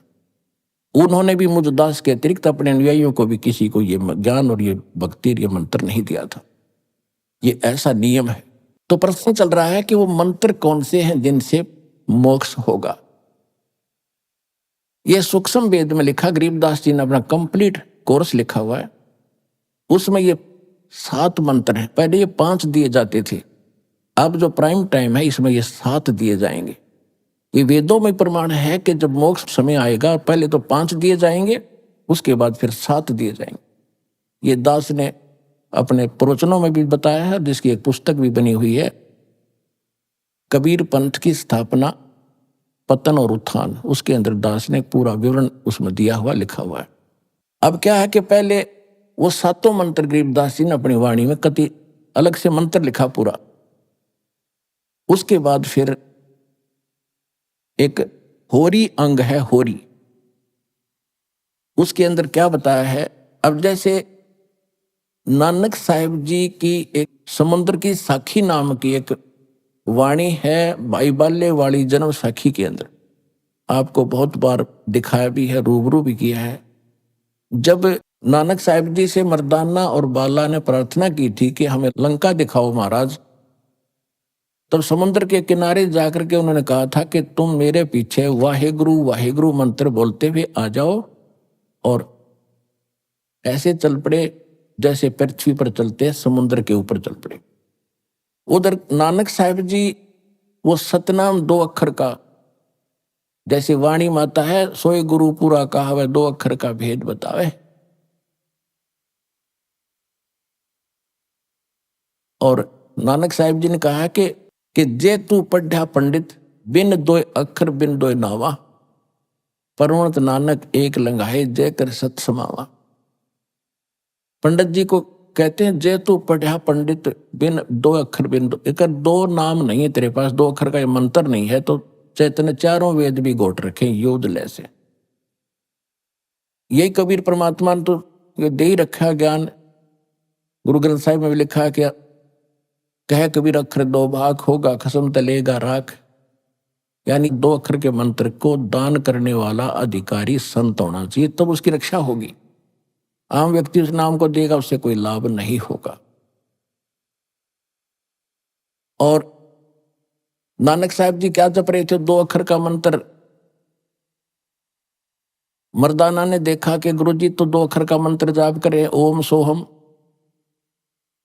उन्होंने भी मुझ दास के अतिरिक्त अपने अनुयायियों को भी किसी को ये ज्ञान और ये भक्ति और ये मंत्र नहीं दिया था। ये ऐसा नियम है। तो प्रश्न चल रहा है कि वो मंत्र कौन से हैं जिनसे मोक्ष होगा। ये सूक्ष्म वेद में लिखा, गरीबदास जी ने अपना कंप्लीट कोर्स लिखा हुआ है, उसमें ये 7 मंत्र हैं। पहले ये 5 दिए जाते थे, अब जो प्राइम टाइम है इसमें ये 7 दिए जाएंगे। ये वेदों में प्रमाण है कि जब मोक्ष समय आएगा पहले तो 5 दिए जाएंगे, उसके बाद फिर 7 दिए जाएंगे। ये दास ने अपने प्रवचनों में भी बताया है, जिसकी एक पुस्तक भी बनी हुई है, कबीर पंथ की स्थापना, पतन और उत्थान। उसके अंदर दास ने पूरा विवरण उसमें दिया हुआ, लिखा हुआ है। अब क्या है कि पहले वो 7 मंत्र गरीबदास जी ने अपनी वाणी में कति अलग से मंत्र लिखा पूरा। उसके बाद फिर एक होरी अंग है, होरी, उसके अंदर क्या बताया है। अब जैसे नानक साहिब जी की एक समुद्र की साखी नाम की एक वाणी है, भाई बाल्य वाली जन्म साखी के अंदर आपको बहुत बार दिखाया भी है, रूबरू भी किया है। जब नानक साहिब जी से मर्दाना और बाला ने प्रार्थना की थी कि हमें लंका दिखाओ महाराज, तब समुद्र के किनारे जाकर के उन्होंने कहा था कि तुम मेरे पीछे वाहेगुरु वाहेगुरु मंत्र बोलते हुए आ जाओ, और ऐसे चल पड़े जैसे पृथ्वी पर चलते हैं, समुद्र के ऊपर चल पड़े। उधर नानक साहिब जी वो सतनाम 2 अक्षर का, जैसे वाणी माता है, सोए गुरु पूरा कहावे 2 अक्षर का भेद बतावे। और नानक साहिब जी ने कहा कि जे तू पढ़ा पंडित बिन दोय अखर बिन दोय नावा, परवणत नानक एक लंघाए जय कर सत समावा। पंडित जी को कहते हैं जे तू पढ़ा पंडित बिन दो अखर बिन दो, एक दो नाम नहीं है तेरे पास, दो अखर का मंत्र नहीं है, तो चैतन्य चारों वेद भी घोट रखे योद्ध से। यही कबीर परमात्मा ने तो ये दे ही रखा ज्ञान। गुरु ग्रंथ साहिब में भी लिखा कि कह कबीर अखर दो भाग होगा खसम तलेगा राख, यानी दो अखर के मंत्र को दान करने वाला अधिकारी संत होना चाहिए, तब उसकी रक्षा होगी। आम व्यक्ति उस नाम को देगा, उससे कोई लाभ नहीं होगा। और नानक साहब जी क्या जप रहे थे? दो अखर का मंत्र। मर्दाना ने देखा कि गुरुजी तो दो अखर का मंत्र जाप करे, ओम सोहम,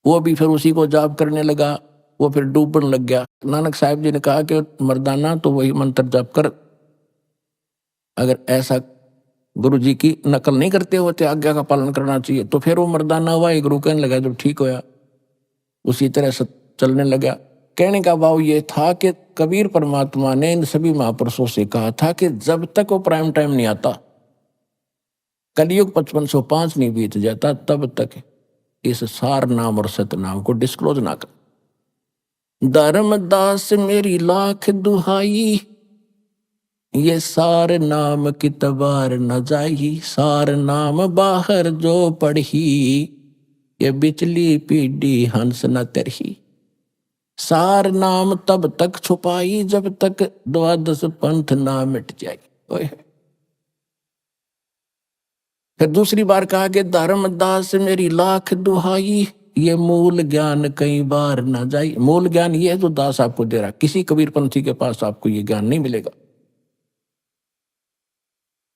वो भी फिर उसी को जाप करने लगा, वो फिर डूबने लग गया। नानक साहब जी ने कहा कि मर्दाना तो वही मंत्र जाप कर, अगर ऐसा गुरुजी की नकल नहीं करते होते, आज्ञा का पालन करना चाहिए। तो फिर वो मर्दाना हुआ, एक गुरु कहने लगा, जब ठीक होया उसी तरह से चलने लगा। कहने का भाव ये था कि कबीर परमात्मा ने इन सभी महापुरुषों से कहा था कि जब तक वो प्राइम टाइम नहीं आता, कलयुग 5505 नहीं बीत जाता, तब तक इस सार नाम और सत नाम को डिस्क्लोज ना कर। धर्मदास मेरी लाख दुहाई, ये सार नाम की तबार न जाई, सार नाम बाहर जो पढ़ी, ये बिचली पीढ़ी हंस न तरही। सार नाम तब तक छुपाई जब तक द्वादश पंथ ना मिट जाए। ओए फिर दूसरी बार कहा कि धर्मदास मेरी लाख दुहाई, ये मूल ज्ञान कई बार न जाई। मूल ज्ञान ये है जो दास आपको दे रहा, किसी कबीर पंथी के पास आपको ये ज्ञान नहीं मिलेगा।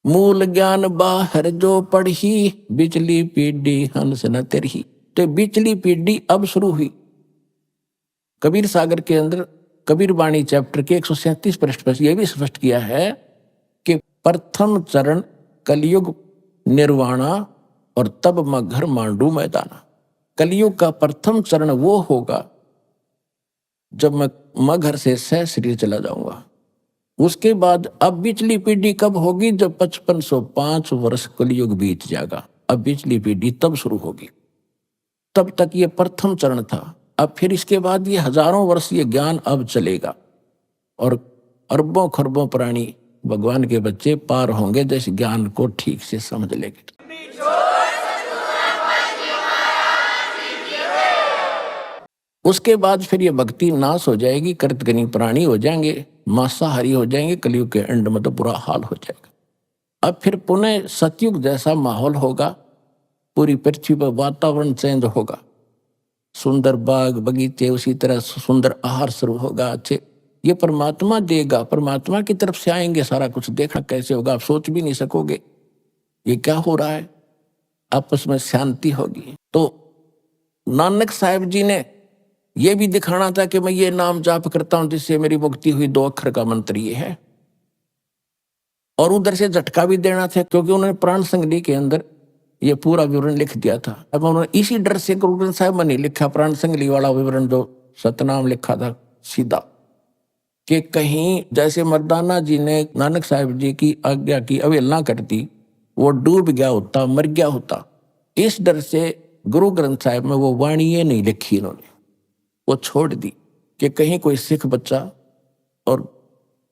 मूल ज्ञान बाहर जो पढ़ी, बिचली पीढ़ी हंस न तरही। तो बिचली पीढ़ी अब शुरू हुई। कबीर सागर के अंदर कबीर वाणी चैप्टर के 137 पृष्ठ पर यह भी स्पष्ट किया है कि प्रथम चरण कलयुग निर्वाणा और तब मगर मांडू मैदाना। कलयुग का प्रथम चरण वो होगा जब मैं मगर से सह शरीर चला जाऊंगा। उसके बाद अब बिचली पीढ़ी कब होगी? जब 5505 वर्ष कलयुग बीत जाएगा, अब बिचली पीढ़ी तब शुरू होगी। तब तक ये प्रथम चरण था। अब फिर इसके बाद ये हजारों वर्ष ये ज्ञान अब चलेगा और अरबों खरबों प्राणी भगवान के बच्चे पार होंगे जैसे ज्ञान को ठीक से समझ लेंगे। उसके बाद फिर ये भक्ति नाश हो जाएगी, कृतघ्नी प्राणी हो जाएंगे, मांसाहारी हो जाएंगे, कलयुग के एंड में तो बुरा हाल हो जाएगा। अब फिर पुनः सतयुग जैसा माहौल होगा, पूरी पृथ्वी पर वातावरण चेंज होगा, सुंदर बाग बगीचे, उसी तरह सुंदर आहार शुरू होगा। अच्छे ये परमात्मा देगा, परमात्मा की तरफ से आएंगे, सारा कुछ देखना कैसे होगा आप सोच भी नहीं सकोगे ये क्या हो रहा है। आपस में शांति होगी। तो नानक साहिब जी ने यह भी दिखाना था कि मैं ये नाम जाप करता हूं जिससे मेरी मुक्ति हुई, दो अक्षर का मंत्र ये है। और उधर से झटका भी देना था क्योंकि उन्होंने प्राण संगति के अंदर ये पूरा विवरण लिख दिया था। अब उन्होंने इसी डर से गुरु ग्रंथ साहिब में नहीं लिखा प्राण संगली वाला विवरण जो सतनाम लिखा था सीधा, कि कहीं जैसे मर्दाना जी ने नानक साहिब जी की आज्ञा की अवहेलना कर दी, वो डूब गया होता, मर गया होता। इस डर से गुरु ग्रंथ साहिब में वो वाणी नहीं लिखी इन्होंने, वो छोड़ दी कि कहीं कोई सिख बच्चा और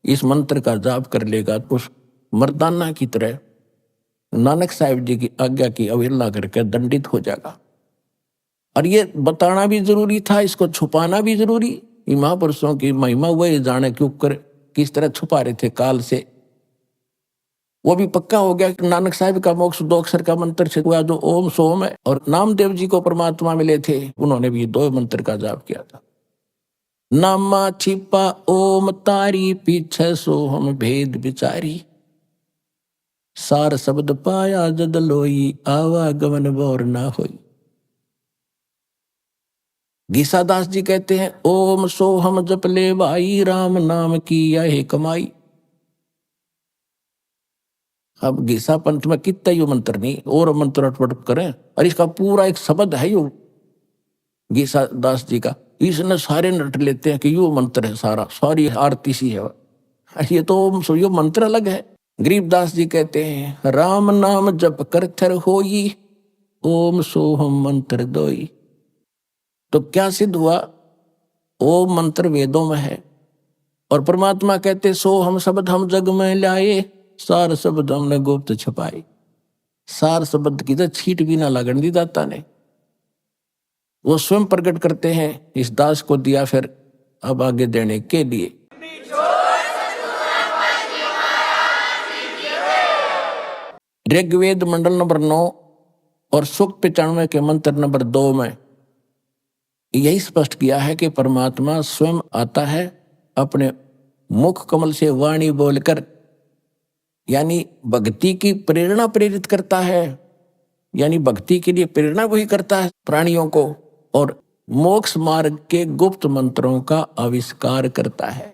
इस मंत्र का जाप कर लेगा तो उस मर्दाना की तरह नानक साहिब जी की आज्ञा की अवहेलना करके दंडित हो जाएगा। और ये बताना भी जरूरी था, इसको छुपाना भी जरूरी। महापुरुषों की महिमा वही जाने क्यों कर किस तरह छुपा रहे थे काल से। वो भी पक्का हो गया कि नानक साहिब का मोक्ष दो अक्षर का मंत्र से हुआ जो ओम सोम है, और नामदेव जी को परमात्मा मिले थे, उन्होंने भी दो मंत्र का जाप किया था। नामा छिपा ओम तारी, पीछे सोहम भेद विचारी, सार शब्द पाया जद लोई, आवागमन बोर ना होई। गीसादास जी कहते हैं ओम सोहम जप ले भाई, राम नाम की यह कमाई। अब गीसा पंथ में कितना यो मंत्र नहीं और मंत्र अटपट करें, और इसका पूरा एक शब्द है यो गीसादास जी का, इसने सारे नट लेते हैं कि यो मंत्र है, सारा सारी आरती सी है। ये तो यो मंत्र अलग है। गरीबदास जी कहते हैं राम नाम जप कर थर होई, ओम सोहम मंत्र दोई। तो क्या सिद्ध हुआ? ओम मंत्र वेदों में है और परमात्मा कहते सो हम शब्द हम जग में लाए, सार शब्द हमने गुप्त छुपाए। सार शब्द की तो छीट भी ना लगन दी दाता ने, वो स्वयं प्रकट करते हैं। इस दास को दिया फिर अब आगे देने के लिए। ऋग्वेद मंडल नंबर 9 और सूक्त 95 के मंत्र नंबर 2 में यही स्पष्ट किया है कि परमात्मा स्वयं आता है, अपने मुख कमल से वाणी बोलकर, यानी भक्ति की प्रेरणा प्रेरित करता है, यानी भक्ति के लिए प्रेरणा वही करता है प्राणियों को, और मोक्ष मार्ग के गुप्त मंत्रों का आविष्कार करता है।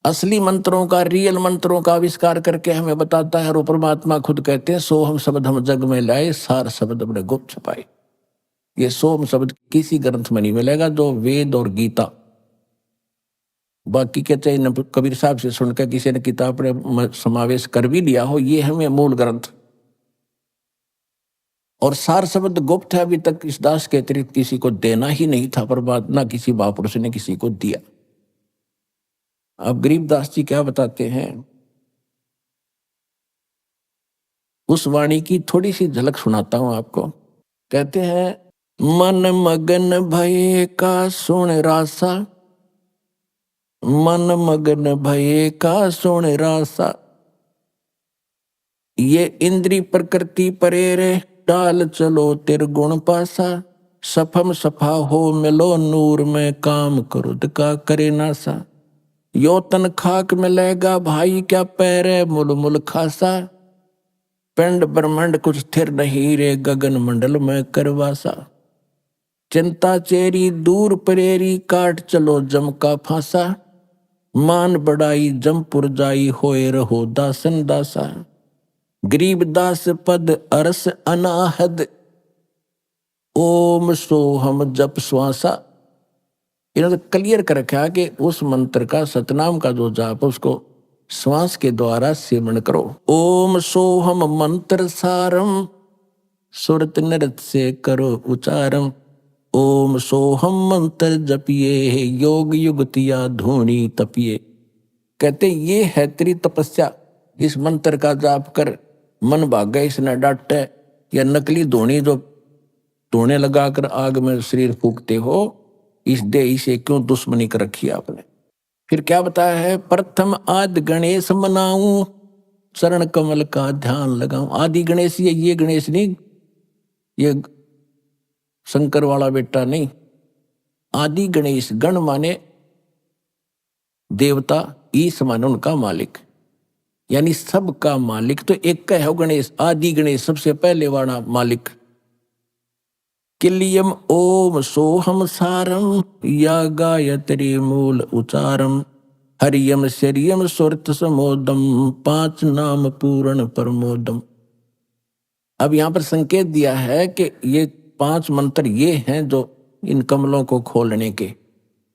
असली मंत्रों का, रियल मंत्रों का आविष्कार करके हमें बताता है। और परमात्मा खुद कहते हैं सो हम शब्द हम जग में लाए, सार शब्द हमने गुप्त छुपाए। ये सोम शब्द किसी ग्रंथ में नहीं मिलेगा, जो वेद और गीता, बाकी के चाहे कबीर साहब से सुनकर किसी ने किताब में समावेश कर भी लिया हो, ये हमें मूल ग्रंथ। और सार शब्द गुप्त है, अभी तक इस दास के अतिरिक्त किसी को देना ही नहीं था, परमात्मा किसी महापुरुष ने किसी को दिया। अब गरीबदास जी क्या बताते हैं, उस वाणी की थोड़ी सी झलक सुनाता हूं आपको। कहते हैं मन मगन भये का सुन रासा, मन मगन भये का सुन रासा, ये इंद्री प्रकृति परेरे, डाल चलो तिरगुण पासा, सफम सफा हो मिलो नूर में, काम क्रोध का करे नासा, यो तन खाक मिलेगा भाई क्या पैरे मुल मुल खासा, पिंड ब्रह्मांड कुछ स्थिर नहीं रे, गगन मंडल में करवासा, चिंता चेरी दूर परेरी, काट चलो जम का फांसा, मान बढ़ाई जमपुर जाई, होए रहो दासन दासा, गरीब दास पद अरस अनाहद, ओम सोहम जप श्वासा। इन्होंने क्लियर कर रखा कि उस मंत्र का, सतनाम का जो जाप उसको श्वास के द्वारा सेवन करो। ओम सोहम मंत्र सारम, सुरत नृत से करो उच्चारम, ओम सोहम मंत्र जपिए, योग युगतिया धूनी तपिए। कहते ये है तेरी तपस्या, इस मंत्र का जाप कर, मन भागे इसने डांटे, या नकली धोनी जो धोने लगाकर आग में शरीर फूकते हो, इस देह से क्यों दुश्मनी कर रखी आपने। फिर क्या बताया है, प्रथम आदि गणेश मनाऊं, चरण कमल का ध्यान लगाऊं। आदि गणेश ये गणेश नहीं, ये शंकर वाला बेटा नहीं। आदि गणेश, गण माने देवता, ईश माने उनका मालिक, यानी सबका मालिक तो एक का है गणेश। आदि गणेश सबसे पहले वाला मालिक। किलियम ओम सोहम सारम, या गायत्री मूल उचारम, हरियम शरियम सुरत समोदम, 5 नाम पूर्ण प्रमोदम। अब यहाँ पर संकेत दिया है कि ये 5 मंत्र ये हैं जो इन कमलों को खोलने के।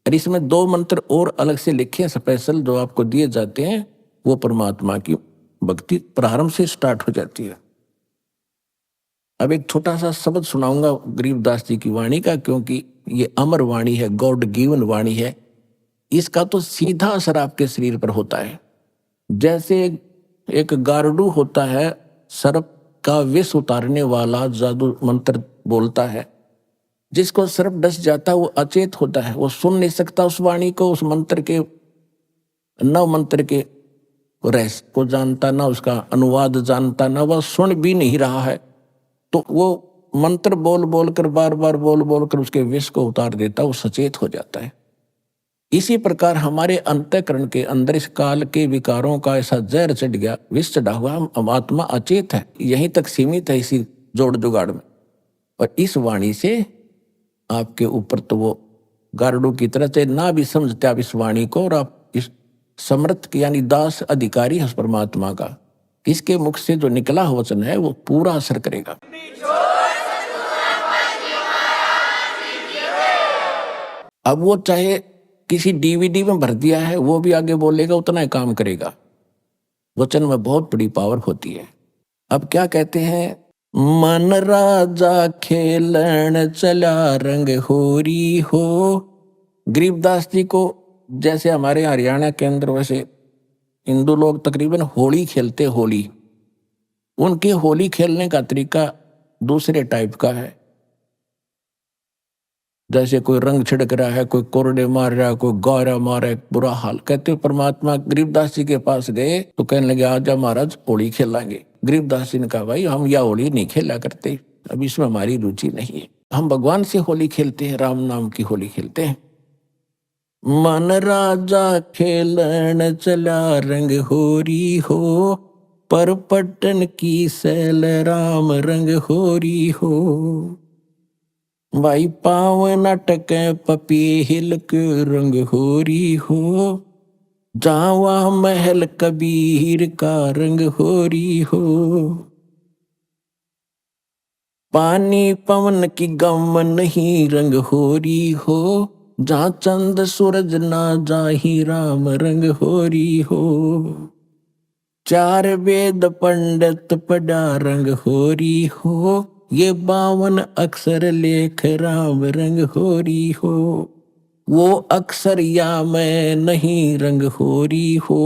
और इसमें 2 मंत्र और अलग से लिखे स्पेशल जो आपको दिए जाते हैं, वो परमात्मा की भक्ति प्रारंभ से स्टार्ट हो जाती है। अब एक छोटा सा शब्द सुनाऊंगा गरीबदास जी की वाणी का, क्योंकि ये अमर वाणी है, गॉड गिवन वाणी है। इसका तो सीधा असर आपके शरीर पर होता है। जैसे एक गारुडू होता है, सर्प का विष उतारने वाला जादू मंत्र बोलता है, जिसको सर्प डस जाता है वो अचेत होता है, वो सुन नहीं सकता उस वाणी को, उस मंत्र के, न मंत्र के रहस्य को जानता, ना उसका अनुवाद जानता, ना वह सुन भी नहीं रहा है, तो वो मंत्र बोल बोल कर, बार बार बोल बोल कर उसके विष को उतार देता, वो सचेत हो जाता है। इसी प्रकार हमारे अंतःकरण के अंदर इस काल के विकारों का ऐसा जहर चढ़ गया, विष चढ़ा हुआ, हम आत्मा अचेत है, यहीं तक सीमित है इसी जोड़ जुगाड़ में। और इस वाणी से आपके ऊपर तो वो गारुडों की तरह से ना भी समझते आप इस वाणी को, और आप इस समर्थ यानी दास अधिकारी है उस परमात्मा का, इसके मुख से जो निकला वचन है वो पूरा असर करेगा। अब वो चाहे किसी डीवीडी में भर दिया है, वो भी आगे बोलेगा, उतना ही काम करेगा। वचन में बहुत बड़ी पावर होती है। अब क्या कहते हैं, मन राजा खेलन चला रंग होरी हो। गरीबदास जी को जैसे हमारे हरियाणा के अंदर वैसे हिंदू लोग तकरीबन होली खेलते, होली उनके होली खेलने का तरीका दूसरे टाइप का है। जैसे कोई रंग छिड़क रहा है, कोई कोरडे मार रहा है, कोई गौरा मार रहा है, बुरा हाल। कहते परमात्मा गरीबदास जी के पास गए तो कहने लगे आजा महाराज होली खेलेंगे। गरीबदास जी ने कहा भाई हम यह होली नहीं खेला करते, अब इसमें हमारी रुचि नहीं है, हम भगवान से होली खेलते हैं, राम नाम की होली खेलते हैं। मन राजा खेलन चला रंग होरी हो, पर पट्टन की सैल राम रंग होरी हो। भाई पावन अटक पपीहिल के रंग होरी हो, जावा महल कबीर का रंग होरी हो। पानी पवन की गम नहीं रंग होरी हो, जहाँ चंद सूरज ना जाही राम रंग होरी हो। चार वेद पंडित पढ़ा रंग होरी हो, ये 52 अक्षर लेख राम रंग होरी हो। वो अक्षर या मैं नहीं रंग होरी हो,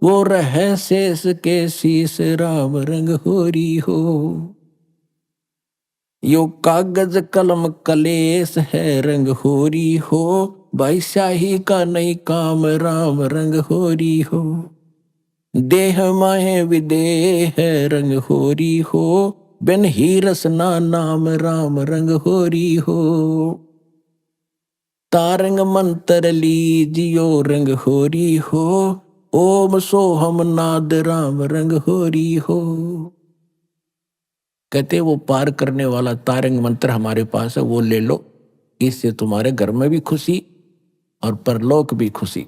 वो रह शेष के शीश राम रंग होरी हो। यो कागज कलम कलेश है रंग होरी हो, भाई शाही का नहीं काम राम रंग होरी हो। देह माहे विदेह है रंग होरी हो, बिन ही रसना नाम राम रंग होरी हो। तारंग मंत्र लीजियो रंग होरी हो, ओम सोहम नाद राम रंग होरी हो। कहते वो पार करने वाला तारंग मंत्र हमारे पास है, वो ले लो, इससे तुम्हारे घर में भी खुशी और परलोक भी खुशी।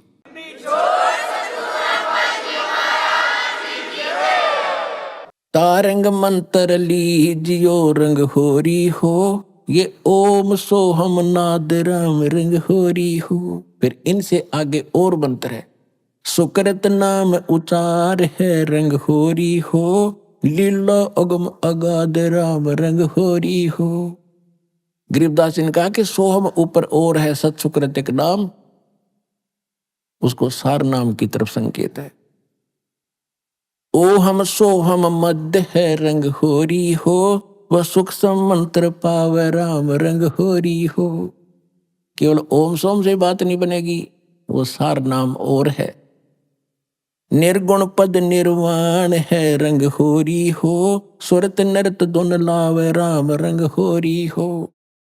तारंग मंत्र लीजियो रंग होरी हो, ये ओम सोहम नाद राम रंग होरी हो। फिर इनसे आगे और मंत्र है, सुकृत नाम उचार है रंग होरी हो, लीला अगम अगाध राम रंग होरी हो। गरीबदास ने कहा कि सोहम ऊपर और है, सत सुकृत एक नाम, उसको सार नाम की तरफ संकेत है। ओ हम सोहम मध्य है रंग होरी हो, वह सुख मंत्र पावे राम रंग होरी हो। केवल ओम सोम से बात नहीं बनेगी, वो सार नाम और है। निर्गुण पद निर्वाण है रंग होरी हो, सुरत नृत धुन लावे राम रंग होरी हो।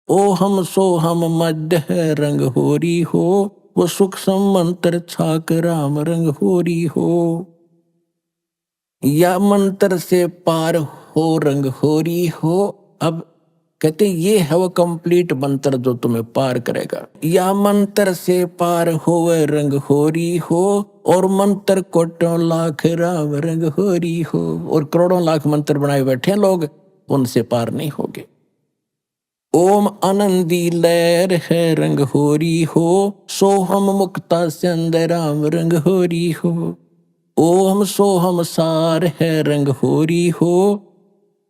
ओ हम सोहम मध्य है रंग होरी हो, वो सुख मंत्र छाक राम रंग होरी हो। या मंत्र से पार हो रंग होरी हो। अब कहते ये है वो कंप्लीट मंत्र जो तुम्हें पार करेगा। या मंत्र से पार होवे रंग होरी हो, और मंत्र कोटों लाख राम रंग होरी हो। और करोड़ों लाख मंत्र बनाए बैठे लोग, उनसे पार नहीं होगे। ओम आनंदी लहर है रंग होरी हो, सोहम मुक्ता चंद राम रंग होरी हो। ओम सोहम सार है रंग होरी हो,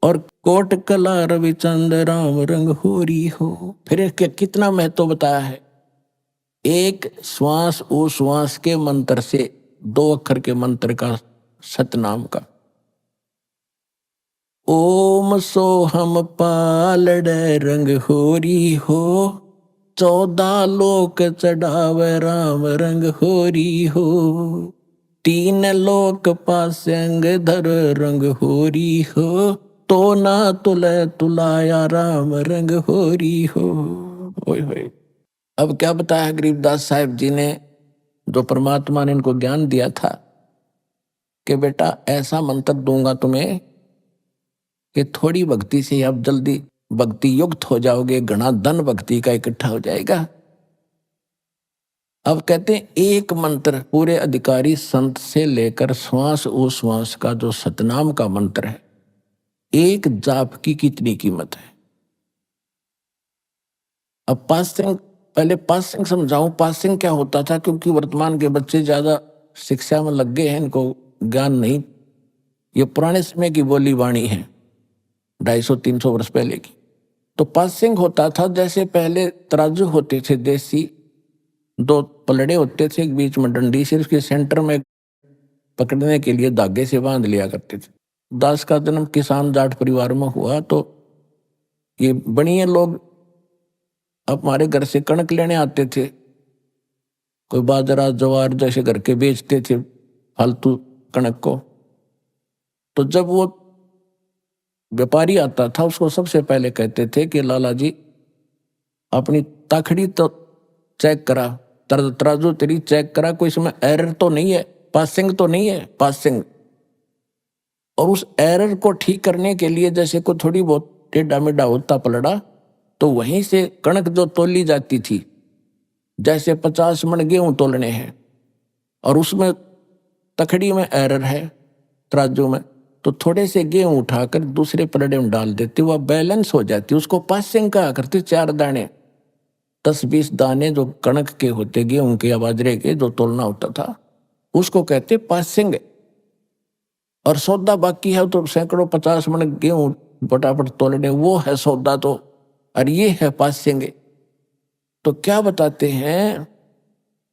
और कोट कला रविचंद राम रंग होरी हो। फिर इसके कितना महत्व बताया है। एक श्वास उश्वास के मंत्र से, 2 अक्षर के मंत्र का, सतनाम का। ओम सोहम पालड़ रंग होरी हो, 14 लोक चढ़ावे राम रंग होरी हो। 3 लोक पासंग धर रंग होरी हो, तो ना तुले तुलाया राम रंग होरी हो। ओए अब क्या बताया गरीबदास साहिब जी ने, जो परमात्मा ने इनको ज्ञान दिया था कि बेटा ऐसा मंत्र दूंगा तुम्हें कि थोड़ी भक्ति से आप जल्दी भक्ति युक्त हो जाओगे, घना धन भक्ति का इकट्ठा हो जाएगा। अब कहते हैं एक मंत्र पूरे अधिकारी संत से लेकर श्वास उश्वास का जो सतनाम का मंत्र है, एक जाप की कितनी कीमत है। अब पास्टिंग पहले पासिंग समझाऊं, पासिंग क्या होता था, क्योंकि वर्तमान के बच्चे ज्यादा शिक्षा में लग गए हैं, इनको ज्ञान नहीं। ये पुराने समय की बोली वाणी है, 250-300 वर्ष पहले की। तो पासिंग होता था, जैसे पहले तराजू होते थे देसी, 2 पलड़े होते थे, एक बीच में डंडी से, उसके सेंटर में पकड़ने के लिए धागे से बांध लिया करते थे। दास का जन्म किसान जाट परिवार में हुआ, तो ये बनिए लोग अब हमारे घर से कणक लेने आते थे, कोई बाजरा ज्वार जैसे घर के बेचते थे फालतू कणक को। तो जब वो व्यापारी आता था, उसको सबसे पहले कहते थे कि लाला जी अपनी ताखड़ी तो चेक करा, तराजू तेरी चेक करा, कोई इसमें एरर तो नहीं है, पासिंग तो नहीं है, पासिंग। और उस एरर को ठीक करने के लिए जैसे कोई थोड़ी बहुत टेढ़ा मेढ़ा होता पलड़ा, तो वहीं से कणक जो तोली जाती थी, जैसे 50 मन गेहूं तोलने हैं और उसमें तखड़ी में एरर है तराजू में, तो थोड़े से गेहूं उठाकर दूसरे पलड़े में डाल देते, वह बैलेंस हो जाती, उसको पासिंग कहा करते। 4 दाने 10-20 दाने जो कणक के होते, गेहूं के या बाजरे के, जो तोलना होता था, उसको कहते पासिंग। और सौदा बाकी है तो सैकड़ों 50 मन गेहूं फटाफट तोलने, वो है सौदा। तो और ये है पासिंग। तो क्या बताते हैं,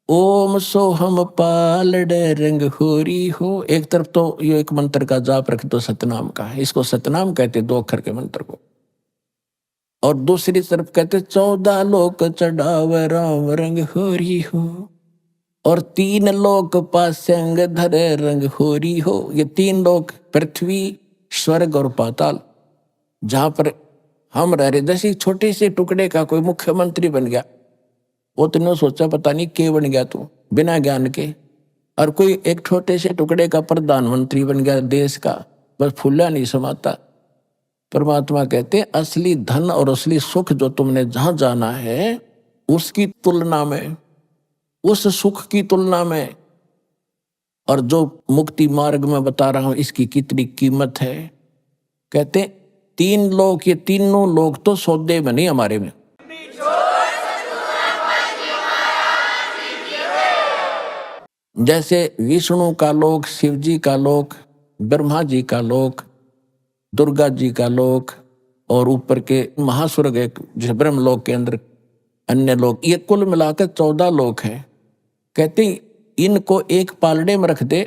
ओम सोहम पालड़े रंग होरी हो। एक तरफ तो ये एक मंत्र का जाप रख दो सतनाम का है, इसको सतनाम कहते 2 अक्षर के मंत्र को। और दूसरी तरफ कहते 14 लोक चढ़ावे राम रंग होरी हो, और 3 लोक पासंग धरे रंग होरी हो। ये 3 लोक पृथ्वी, स्वर्ग और पाताल, जहां पर हम रह रहे। जैसे छोटे से टुकड़े का कोई मुख्यमंत्री बन गया, वो तुमने सोचा पता नहीं के बन गया तू बिना ज्ञान के, और कोई एक छोटे से टुकड़े का प्रधानमंत्री बन गया देश का, बस फूला नहीं समाता। परमात्मा कहते असली धन और असली सुख जो तुमने जहां जाना है, उसकी तुलना में, उस सुख की तुलना में, और जो मुक्ति मार्ग में बता रहा हूं इसकी कितनी कीमत है। कहते 3 लोग, ये तीनों लोग तो सौदे में नहीं हमारे में। जैसे विष्णु का लोक, शिव जी का लोक, ब्रह्मा जी का लोक, दुर्गा जी का लोक, और ऊपर के महास्वर्ग एक जैसे ब्रह्मलोक के अंदर अन्य लोक, ये कुल मिलाकर 14 लोक हैं। कहते इनको एक पालड़े में रख दे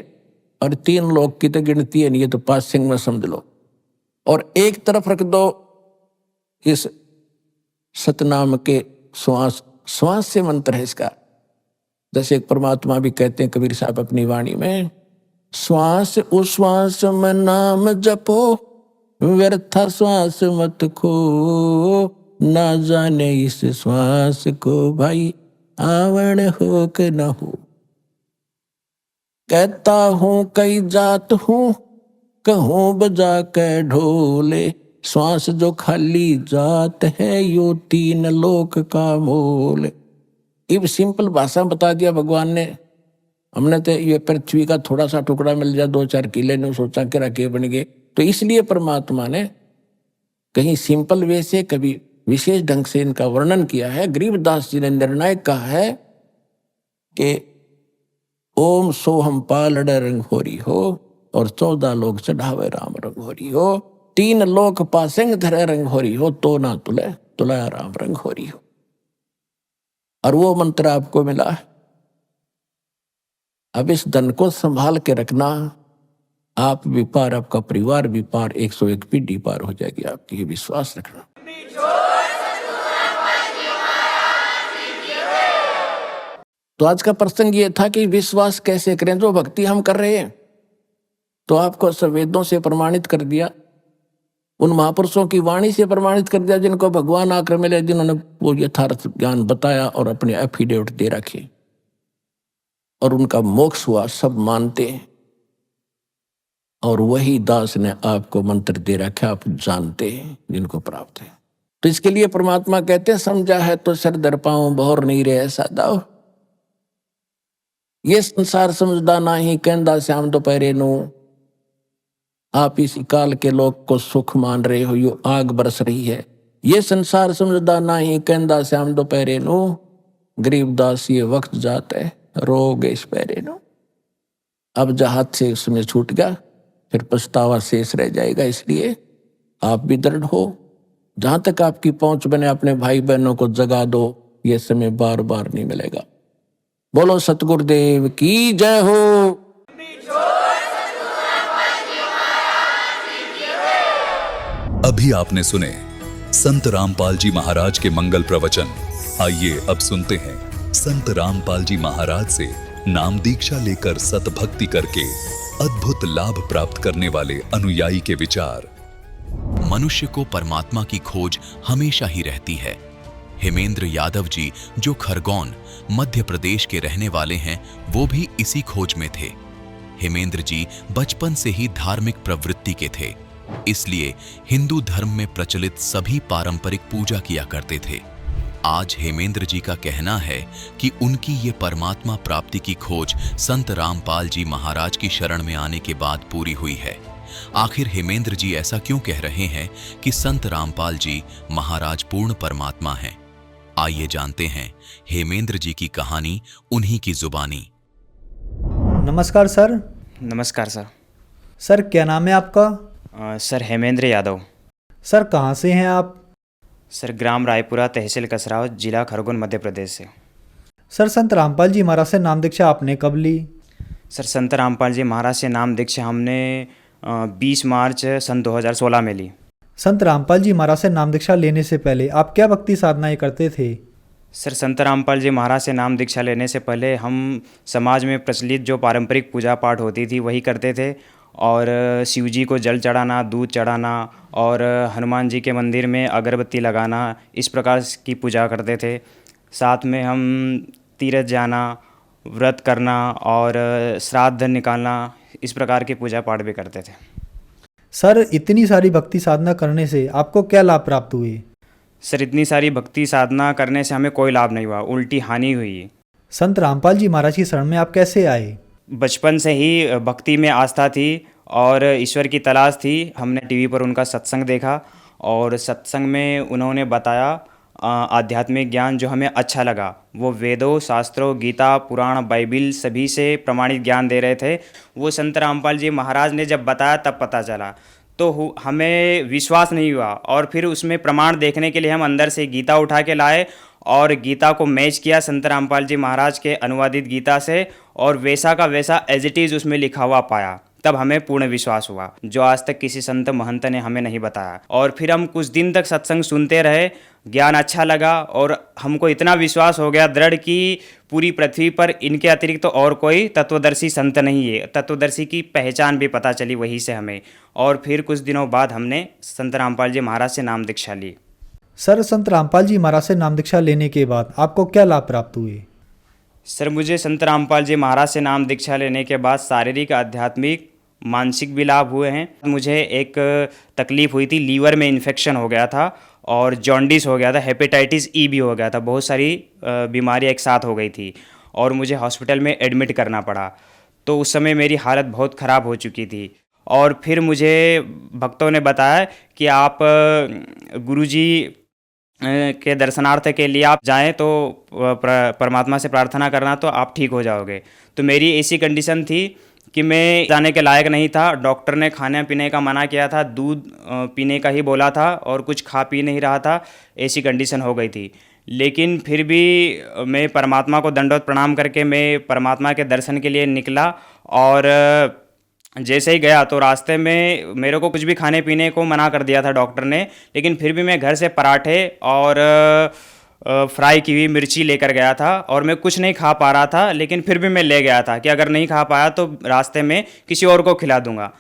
और 3 लोक की तो गिनती है नहीं, ये तो पासिंग में समझ लो। और एक तरफ रख दो इस सतनाम के श्वास, श्वास से मंत्र है इसका। जैसे एक परमात्मा भी कहते हैं कबीर साहब अपनी वाणी में, श्वास उश्वास में नाम जपो, व्यर्था श्वास मत खो, ना जाने इस श्वास को भाई आवण हो कि न हो। कहता हूं कई जात हूं, कहूं बजा के ढोले, श्वास जो खाली जात है, यो 3 लोक का मोल। इब सिंपल भाषा बता दिया भगवान ने। हमने तो ये पृथ्वी का थोड़ा सा टुकड़ा मिल जाए, 2-4 किले ने सोचा कि रखे बन गए। तो इसलिए परमात्मा ने कहीं सिंपल वे से, कभी विशेष ढंग से इनका वर्णन किया है। गरीबदास जी ने निर्णायक कहा है कि ओम सोहम पालड़ रंग होरी हो, और 14 लोग चढ़ावे राम रंग होरी हो, 3 लोक पासिंग धरे रंग होरी हो, तो ना तुले तुलाया राम रंग होरी हो। और वो मंत्र आपको मिला है। अब इस धन को संभाल के रखना, आप भी पार, आपका परिवार भी पार, 101 पीढ़ी पार हो जाएगी आपकी, ये विश्वास रखना। तो आज का प्रसंग ये था कि विश्वास कैसे करें। जो भक्ति हम कर रहे हैं तो आपको वेदों से प्रमाणित कर दिया, उन महापुरुषों की वाणी से प्रमाणित कर दिया, जिनको भगवान आकर मिले, जिन्होंने वो यथार्थ ज्ञान बताया और अपने एफिडेविट दे रखे, और उनका मोक्ष हुआ, सब मानते हैं। और वही दास ने आपको मंत्र दे रखा, आप जानते हैं, जिनको प्राप्त है। तो इसके लिए परमात्मा कहते हैं, समझा है तो सर दर पाऊं, बहुर नहीं रहे सादा। ये संसार समझदा नहीं, कहंदा श्याम दोपहरे नू। आप इस काल के लोग को सुख मान रहे हो, यो आग बरस रही है। ये संसार समझदा नहीं, कहंदा श्याम दोपहरे नू। गरीबदास ये वक्त जाता है रोग इस पैरे नो। अब जहाज से उसमें छूट गया, फिर पछतावा शेष रह जाएगा। इसलिए आप भी दृढ़ हो, जहां तक आपकी पहुंच बने अपने भाई बहनों को जगा दो। ये समय बार बार नहीं मिलेगा। बोलो सतगुरुदेव की जय हो। अभी आपने सुने संत रामपाल जी महाराज के मंगल प्रवचन। आइए अब सुनते हैं संत रामपाल जी महाराज से नाम दीक्षा लेकर सतभक्ति करके अद्भुत लाभ प्राप्त करने वाले अनुयायी के विचार। मनुष्य को परमात्मा की खोज हमेशा ही रहती है। हेमेंद्र यादव जी जो खरगोन मध्य प्रदेश के रहने वाले हैं, वो भी इसी खोज में थे। हेमेंद्र जी बचपन से ही धार्मिक प्रवृत्ति के थे, इसलिए हिंदू धर्म में प्रचलित सभी पारंपरिक पूजा किया करते थे। आज हेमेंद्र जी का कहना है कि उनकी ये परमात्मा प्राप्ति की खोज संत रामपाल जी महाराज की शरण में आने के बाद पूरी हुई है। आखिर हेमेंद्र जी ऐसा क्यों कह रहे हैं कि संत रामपाल जी महाराज पूर्ण परमात्मा हैं? आइए जानते हैं हेमेंद्र जी की कहानी उन्हीं की जुबानी। नमस्कार सर। नमस्कार सर। सर क्या नाम है आपका? सर हेमेंद्र यादव। सर कहाँ से हैं आप? सर ग्राम रायपुरा, तहसील कसराव, जिला खरगोन, मध्य प्रदेश से। सर संत रामपाल जी महाराज से नाम दीक्षा आपने कब ली? सर संत रामपाल जी महाराज से नाम दीक्षा हमने 20 मार्च सन 2016 में ली। संत रामपाल जी महाराज से नाम दीक्षा लेने से पहले आप क्या भक्ति साधनाएं करते थे? सर संत रामपाल जी महाराज से नाम दीक्षा लेने से पहले हम समाज में प्रचलित जो पारंपरिक पूजा पाठ होती थी वही करते थे, और शिव जी को जल चढ़ाना, दूध चढ़ाना और हनुमान जी के मंदिर में अगरबत्ती लगाना, इस प्रकार की पूजा करते थे। साथ में हम तीर्थ जाना, व्रत करना और श्राद्ध निकालना, इस प्रकार की पूजा पाठ भी करते थे। सर इतनी सारी भक्ति साधना करने से आपको क्या लाभ प्राप्त हुए? सर इतनी सारी भक्ति साधना करने से हमें कोई लाभ नहीं हुआ, उल्टी हानि हुई। संत रामपाल जी महाराज की शरण में आप कैसे आए? बचपन से ही भक्ति में आस्था थी और ईश्वर की तलाश थी। हमने टीवी पर उनका सत्संग देखा और सत्संग में उन्होंने बताया आध्यात्मिक ज्ञान जो हमें अच्छा लगा। वो वेदों, शास्त्रों, गीता, पुराण, बाइबिल सभी से प्रमाणित ज्ञान दे रहे थे। वो संत रामपाल जी महाराज ने जब बताया तब पता चला, तो हमें विश्वास नहीं हुआ और फिर उसमें प्रमाण देखने के लिए हम अंदर से गीता उठा के लाए और गीता को मैच किया संत रामपाल जी महाराज के अनुवादित गीता से, और वैसा का वैसा एज इट इज़ उसमें लिखा हुआ पाया। तब हमें पूर्ण विश्वास हुआ, जो आज तक किसी संत महंत ने हमें नहीं बताया। और फिर हम कुछ दिन तक सत्संग सुनते रहे, ज्ञान अच्छा लगा और हमको इतना विश्वास हो गया दृढ़ कि पूरी पृथ्वी पर इनके अतिरिक्त तो और कोई तत्वदर्शी संत नहीं है। तत्वदर्शी की पहचान भी पता चली वहीं से हमें। और फिर कुछ दिनों बाद हमने संत रामपाल जी महाराज से नाम दीक्षा ली। सर संत रामपाल जी महाराज से नाम दीक्षा लेने के बाद आपको क्या लाभ प्राप्त हुए? सर मुझे संत रामपाल जी महाराज से नाम दीक्षा लेने के बाद शारीरिक, आध्यात्मिक, मानसिक भी लाभ हुए हैं। मुझे एक तकलीफ़ हुई थी, लीवर में इन्फेक्शन हो गया था और जॉन्डिस हो गया था, हेपेटाइटिस ई भी हो गया था, बहुत सारी बीमारियां एक साथ हो गई थी और मुझे हॉस्पिटल में एडमिट करना पड़ा। तो उस समय मेरी हालत बहुत ख़राब हो चुकी थी और फिर मुझे भक्तों ने बताया कि आप गुरुजी के दर्शनार्थ के लिए आप जाएं तो परमात्मा से प्रार्थना करना तो आप ठीक हो जाओगे। तो मेरी ऐसी कंडीशन थी कि मैं जाने के लायक नहीं था। डॉक्टर ने खाने पीने का मना किया था, दूध पीने का ही बोला था और कुछ खा पी नहीं रहा था, ऐसी कंडीशन हो गई थी। लेकिन फिर भी मैं परमात्मा को दंडवत प्रणाम करके मैं परमात्मा के दर्शन के लिए निकला और जैसे ही गया तो रास्ते में मेरे को कुछ भी खाने पीने को मना कर दिया था डॉक्टर ने, लेकिन फिर भी मैं घर से पराठे और फ्राई की हुई मिर्ची लेकर गया था और मैं कुछ नहीं खा पा रहा था, लेकिन फिर भी मैं ले गया था कि अगर नहीं खा पाया तो रास्ते में किसी और को खिला दूंगा।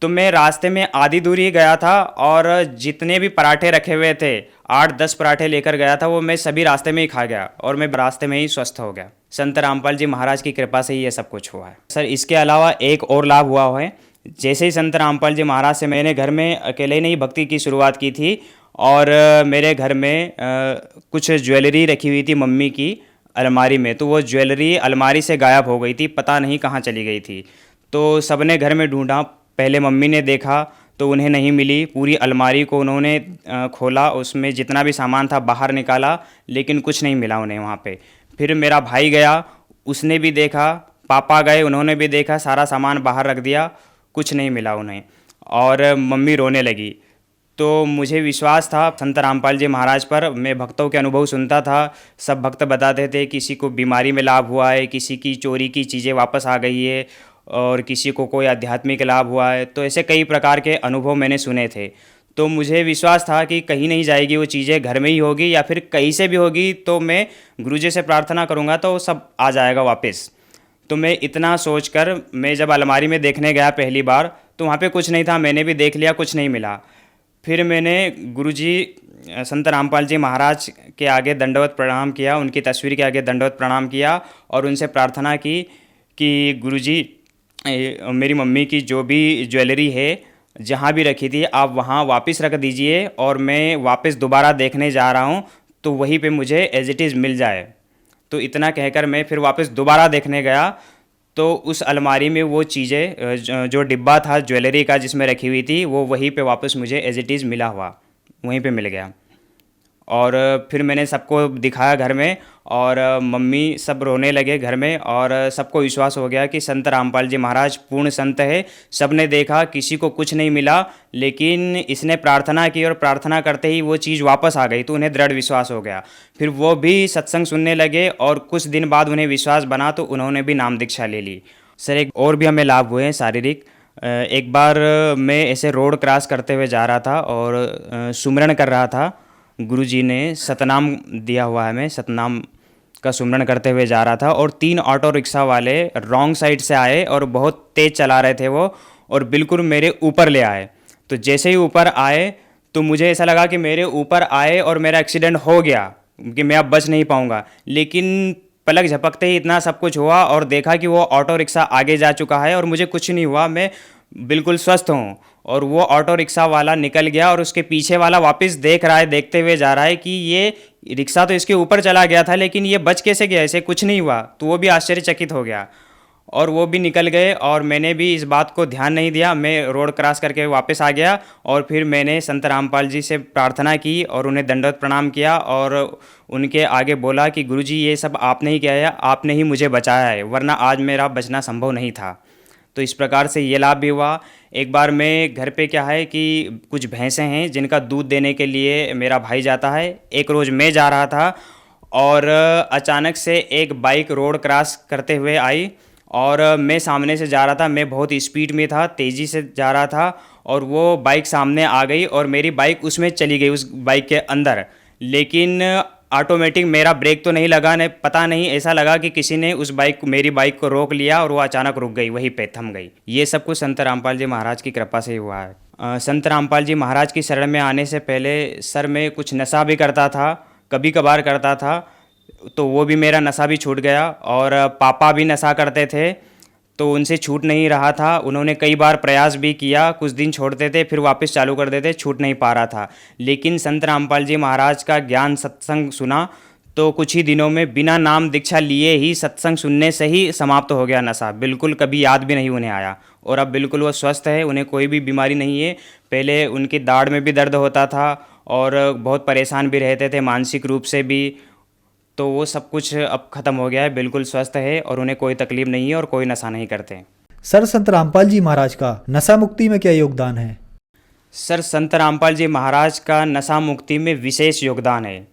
तो मैं रास्ते में आधी दूरी ही गया था और जितने भी पराठे रखे हुए थे, 8-10 पराठे लेकर गया था, वो मैं सभी रास्ते में ही खा गया और मैं रास्ते में ही स्वस्थ हो गया। संत रामपाल जी महाराज की कृपा से ही ये सब कुछ हुआ है। सर इसके अलावा एक और लाभ हुआ है। जैसे ही संत रामपाल जी महाराज से मैंने घर में अकेले नहीं भक्ति की शुरुआत की थी और मेरे घर में कुछ ज्वेलरी रखी हुई थी मम्मी की अलमारी में, तो वो ज्वेलरी अलमारी से गायब हो गई थी, पता नहीं कहाँ चली गई थी। तो सबने घर में ढूंढा, पहले मम्मी ने देखा तो उन्हें नहीं मिली। पूरी अलमारी को उन्होंने खोला, उसमें जितना भी सामान था बाहर निकाला, लेकिन कुछ नहीं मिला उन्हें वहाँ पे। फिर मेरा भाई गया, उसने भी देखा, पापा गए, उन्होंने भी देखा, सारा सामान बाहर रख दिया, कुछ नहीं मिला उन्हें, और मम्मी रोने लगी। तो मुझे विश्वास था संत रामपाल जी महाराज पर। मैं भक्तों के अनुभव सुनता था, सब भक्त बताते थे किसी को बीमारी में लाभ हुआ है, किसी की चोरी की चीज़ें वापस आ गई है, और किसी को कोई आध्यात्मिक लाभ हुआ है। तो ऐसे कई प्रकार के अनुभव मैंने सुने थे। तो मुझे विश्वास था कि कहीं नहीं जाएगी वो चीज़ें, घर में ही होगी या फिर कहीं से भी होगी, तो मैं गुरुजी से प्रार्थना करूँगा तो वो सब आ जाएगा वापस। तो मैं इतना सोचकर मैं जब अलमारी में देखने गया पहली बार, तो वहाँ पे कुछ नहीं था, मैंने भी देख लिया, कुछ नहीं मिला। फिर मैंने गुरुजी संत रामपाल जी महाराज के आगे दंडवत प्रणाम किया, उनकी तस्वीर के आगे दंडवत प्रणाम किया और उनसे प्रार्थना की कि गुरुजी मेरी मम्मी की जो भी ज्वेलरी है जहाँ भी रखी थी आप वहाँ वापस रख दीजिए, और मैं वापस दोबारा देखने जा रहा हूँ तो वहीं पे मुझे एज इट इज़ मिल जाए। तो इतना कहकर मैं फिर वापस दोबारा देखने गया, तो उस अलमारी में वो चीज़ें जो डिब्बा था ज्वेलरी का जिसमें रखी हुई थी, वो वहीं पे वापस मुझे एज इट इज़ मिला हुआ, वहीं पे मिल गया। और फिर मैंने सबको दिखाया घर में, और मम्मी सब रोने लगे घर में, और सबको विश्वास हो गया कि संत रामपाल जी महाराज पूर्ण संत है। सब ने देखा, किसी को कुछ नहीं मिला, लेकिन इसने प्रार्थना की और प्रार्थना करते ही वो चीज़ वापस आ गई, तो उन्हें दृढ़ विश्वास हो गया। फिर वो भी सत्संग सुनने लगे, और कुछ दिन बाद उन्हें विश्वास बना तो उन्होंने भी नाम दीक्षा ले ली। सर एक और भी हमें लाभ हुए हैं शारीरिक। एक बार मैं ऐसे रोड क्रॉस करते हुए जा रहा था और सुमिरन कर रहा था। गुरुजी ने सतनाम दिया हुआ है, मैं सतनाम का सुमिरन करते हुए जा रहा था, और 3 ऑटो रिक्शा वाले रॉन्ग साइड से आए और बहुत तेज़ चला रहे थे वो, और बिल्कुल मेरे ऊपर ले आए। तो जैसे ही ऊपर आए तो मुझे ऐसा लगा कि मेरे ऊपर आए और मेरा एक्सीडेंट हो गया, कि मैं अब बच नहीं पाऊँगा। लेकिन पलक झपकते ही इतना सब कुछ हुआ और देखा कि वो ऑटो रिक्शा आगे जा चुका है और मुझे कुछ नहीं हुआ, मैं बिल्कुल स्वस्थ हूँ। और वो ऑटो रिक्शा वाला निकल गया, और उसके पीछे वाला वापस देख रहा है, देखते हुए जा रहा है कि ये रिक्शा तो इसके ऊपर चला गया था, लेकिन ये बच कैसे गया, इसे कुछ नहीं हुआ। तो वो भी आश्चर्यचकित हो गया, और वो भी निकल गए, और मैंने भी इस बात को ध्यान नहीं दिया। मैं रोड क्रॉस करके वापस आ गया, और फिर मैंने संत रामपाल जी से प्रार्थना की और उन्हें दंडवत प्रणाम किया, और उनके आगे बोला कि गुरुजी ये सब आपने ही किया है, आपने ही मुझे बचाया है, वरना आज मेरा बचना संभव नहीं था। तो इस प्रकार से ये लाभ भी हुआ। एक बार मैं घर पे क्या है कि कुछ भैंसें हैं जिनका दूध देने के लिए मेरा भाई जाता है। एक रोज़ मैं जा रहा था, और अचानक से एक बाइक रोड क्रॉस करते हुए आई, और मैं सामने से जा रहा था, मैं बहुत स्पीड में था, तेज़ी से जा रहा था, और वो बाइक सामने आ गई और मेरी बाइक उसमें चली गई, उस बाइक के अंदर। लेकिन ऑटोमेटिक मेरा ब्रेक तो नहीं लगा, ने पता नहीं, ऐसा लगा कि किसी ने मेरी बाइक को रोक लिया, और वो अचानक रुक गई, वहीं पे थम गई। ये सब कुछ संत रामपाल जी महाराज की कृपा से ही हुआ है। संत रामपाल जी महाराज की शरण में आने से पहले सर मैं कुछ नशा भी करता था, कभी कभार करता था, तो वो भी मेरा नशा भी छूट गया। और पापा भी नशा करते थे, तो उनसे छूट नहीं रहा था। उन्होंने कई बार प्रयास भी किया, कुछ दिन छोड़ते थे, फिर वापस चालू कर देते, छूट नहीं पा रहा था। लेकिन संत रामपाल जी महाराज का ज्ञान सत्संग सुना, तो कुछ ही दिनों में बिना नाम दीक्षा लिए ही, सत्संग सुनने से ही समाप्त हो गया नशा, बिल्कुल कभी याद भी नहीं उन्हें आया। और अब बिल्कुल वो स्वस्थ है, उन्हें कोई भी बीमारी नहीं है। पहले उनकी दाढ़ में भी दर्द होता था, और बहुत परेशान भी रहते थे मानसिक रूप से भी, तो वो सब कुछ अब ख़त्म हो गया है, बिल्कुल स्वस्थ है, और उन्हें कोई तकलीफ नहीं है और कोई नशा नहीं करते। सर संत रामपाल जी महाराज का नशा मुक्ति में क्या योगदान है? सर संत रामपाल जी महाराज का नशा मुक्ति में विशेष योगदान है।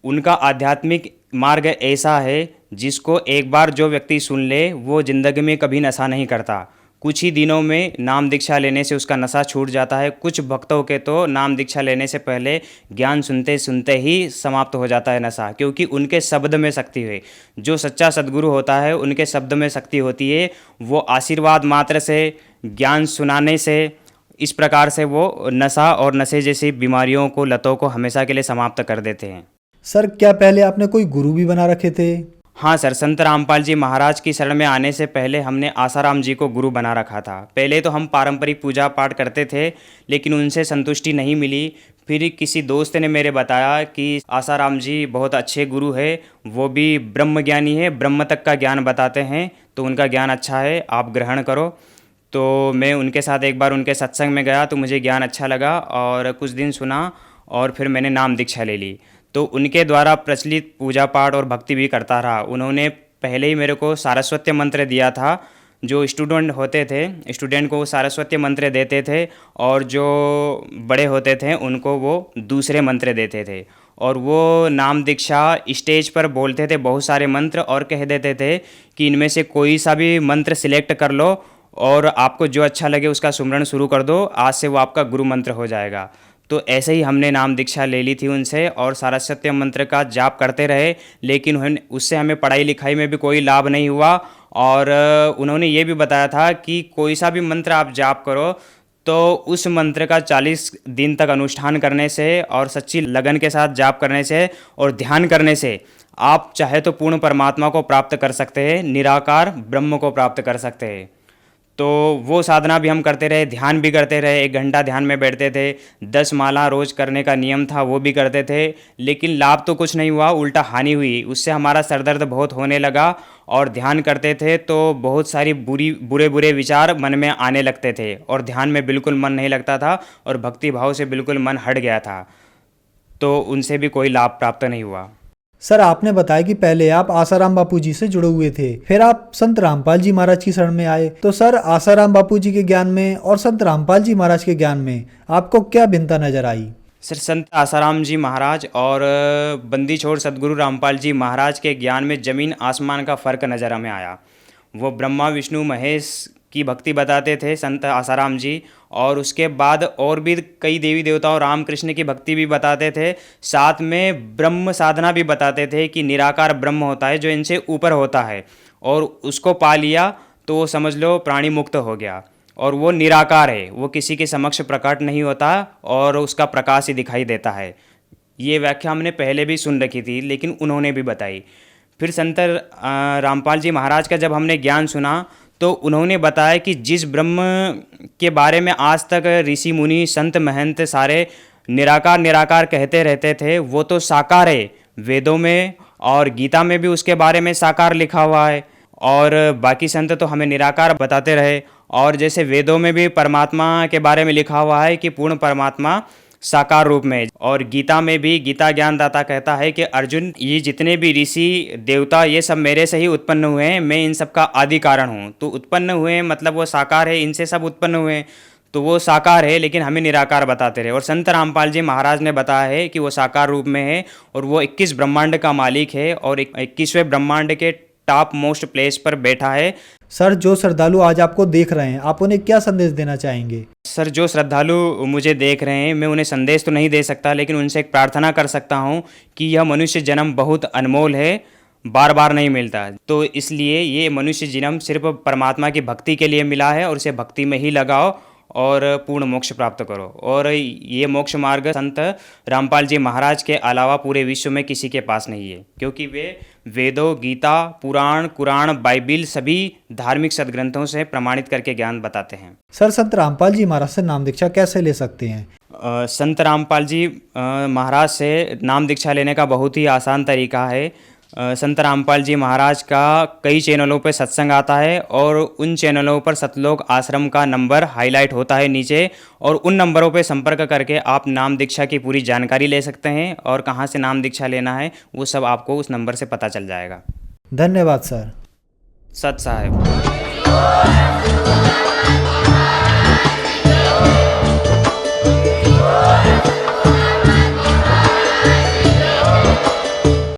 उनका आध्यात्मिक मार्ग ऐसा है जिसको एक बार जो व्यक्ति सुन ले वो ज़िंदगी में कभी नशा नहीं करता। कुछ ही दिनों में नाम दीक्षा लेने से उसका नशा छूट जाता है। कुछ भक्तों के तो नाम दीक्षा लेने से पहले ज्ञान सुनते सुनते ही समाप्त हो जाता है नशा, क्योंकि उनके शब्द में शक्ति है। जो सच्चा सद्गुरु होता है उनके शब्द में शक्ति होती है। वो आशीर्वाद मात्र से, ज्ञान सुनाने से, इस प्रकार से वो नशा और नशे जैसी बीमारियों को, लतों को हमेशा के लिए समाप्त कर देते हैं। सर क्या पहले आपने कोई गुरु भी बना रखे थे? हाँ सर, संत रामपाल जी महाराज की शरण में आने से पहले हमने आसाराम जी को गुरु बना रखा था। पहले तो हम पारंपरिक पूजा पाठ करते थे, लेकिन उनसे संतुष्टि नहीं मिली। फिर किसी दोस्त ने मेरे बताया कि आसाराम जी बहुत अच्छे गुरु है, वो भी ब्रह्म ज्ञानी है, ब्रह्म तक का ज्ञान बताते हैं, तो उनका ज्ञान अच्छा है, आप ग्रहण करो। तो मैं उनके साथ एक बार उनके सत्संग में गया, तो मुझे ज्ञान अच्छा लगा और कुछ दिन सुना, और फिर मैंने नाम दीक्षा ले ली। तो उनके द्वारा प्रचलित पूजा पाठ और भक्ति भी करता रहा। उन्होंने पहले ही मेरे को सारस्वती मंत्र दिया था। जो स्टूडेंट होते थे, स्टूडेंट को वो सारस्वती मंत्र देते थे, और जो बड़े होते थे उनको वो दूसरे मंत्र देते थे। और वो नाम दीक्षा स्टेज पर बोलते थे बहुत सारे मंत्र, और कह देते थे कि इनमें से कोई सा भी मंत्र सिलेक्ट कर लो और आपको जो अच्छा लगे उसका सुमरन शुरू कर दो, आज से वो आपका गुरु मंत्र हो जाएगा। तो ऐसे ही हमने नाम दीक्षा ले ली थी उनसे, और सारस्वती मंत्र का जाप करते रहे, लेकिन उससे हमें पढ़ाई लिखाई में भी कोई लाभ नहीं हुआ। और उन्होंने ये भी बताया था कि कोई सा भी मंत्र आप जाप करो तो उस मंत्र का 40 दिन तक अनुष्ठान करने से और सच्ची लगन के साथ जाप करने से और ध्यान करने से आप चाहे तो पूर्ण परमात्मा को प्राप्त कर सकते हैं, निराकार ब्रह्म को प्राप्त कर सकते हैं। तो वो साधना भी हम करते रहे, ध्यान भी करते रहे, 1 घंटा ध्यान में बैठते थे, 10 माला रोज़ करने का नियम था वो भी करते थे, लेकिन लाभ तो कुछ नहीं हुआ, उल्टा हानि हुई। उससे हमारा सरदर्द बहुत होने लगा, और ध्यान करते थे तो बहुत सारी बुरे विचार मन में आने लगते थे, और ध्यान में बिल्कुल मन नहीं लगता था, और भक्ति भाव से बिल्कुल मन हट गया था। तो उनसे भी कोई लाभ प्राप्त नहीं हुआ। सर, आपने बताया कि पहले आप आसाराम बापू जी से जुड़े हुए थे, फिर आप संत रामपाल जी महाराज की शरण में आए। तो सर, आसाराम बापू जी के ज्ञान में और संत रामपाल जी महाराज के ज्ञान में आपको क्या भिन्नता नजर आई? सर, संत आसाराम जी महाराज और बंदी छोड़ सदगुरु रामपाल जी महाराज के ज्ञान में ज़मीन आसमान का फ़र्क नज़र हमें आया। वो ब्रह्मा विष्णु महेश की भक्ति बताते थे संत आसाराम जी, और उसके बाद और भी कई देवी देवताओं रामकृष्ण की भक्ति भी बताते थे, साथ में ब्रह्म साधना भी बताते थे कि निराकार ब्रह्म होता है जो इनसे ऊपर होता है, और उसको पा लिया तो समझ लो प्राणी मुक्त हो गया, और वो निराकार है, वो किसी के समक्ष प्रकट नहीं होता और उसका प्रकाश ही दिखाई देता है। ये व्याख्या हमने पहले भी सुन रखी थी, लेकिन उन्होंने भी बताई। फिर संत रामपाल जी महाराज का जब हमने ज्ञान सुना तो उन्होंने बताया कि जिस ब्रह्म के बारे में आज तक ऋषि मुनि संत महंत सारे निराकार कहते रहते थे, वो तो साकार है। वेदों में और गीता में भी उसके बारे में साकार लिखा हुआ है, और बाकी संत तो हमें निराकार बताते रहे। और जैसे वेदों में भी परमात्मा के बारे में लिखा हुआ है कि पूर्ण परमात्मा साकार रूप में, और गीता में भी गीता ज्ञानदाता कहता है कि अर्जुन, ये जितने भी ऋषि देवता ये सब मेरे से ही उत्पन्न हुए हैं, मैं इन सब का आदि कारण हूँ। तो उत्पन्न हुए मतलब वो साकार है, इनसे सब उत्पन्न हुए हैं, तो वो साकार है, लेकिन हमें निराकार बताते रहे। और संत रामपाल जी महाराज ने बताया है कि वो साकार रूप में है, और वो 21 ब्रह्मांड का मालिक है, और 21वें ब्रह्मांड के टॉप मोस्ट प्लेस पर बैठा है। सर, जो श्रद्धालु आज आपको देख रहे हैं, आप उन्हें क्या संदेश देना चाहेंगे? सर, जो श्रद्धालु मुझे देख रहे हैं, मैं उन्हें संदेश तो नहीं दे सकता, लेकिन उनसे एक प्रार्थना कर सकता हूं कि यह मनुष्य जन्म बहुत अनमोल है, बार बार नहीं मिलता। तो इसलिए ये मनुष्य जन्म सिर्फ परमात्मा की भक्ति के लिए मिला है, और उसे भक्ति में ही लगाओ और पूर्ण मोक्ष प्राप्त करो। और ये मोक्ष मार्ग संत रामपाल जी महाराज के अलावा पूरे विश्व में किसी के पास नहीं है, क्योंकि वे वेदों, गीता, पुराण, कुरान, बाइबिल सभी धार्मिक सदग्रंथों से प्रमाणित करके ज्ञान बताते हैं। सर, संत रामपाल जी महाराज से नाम दीक्षा कैसे ले सकते हैं? संत रामपाल जी महाराज से नाम दीक्षा लेने का बहुत ही आसान तरीका है। संत रामपाल जी महाराज का कई चैनलों पर सत्संग आता है, और उन चैनलों पर सतलोक आश्रम का नंबर हाईलाइट होता है नीचे, और उन नंबरों पर संपर्क करके आप नाम दीक्षा की पूरी जानकारी ले सकते हैं, और कहाँ से नाम दीक्षा लेना है वो सब आपको उस नंबर से पता चल जाएगा। धन्यवाद सर। सत साहेब।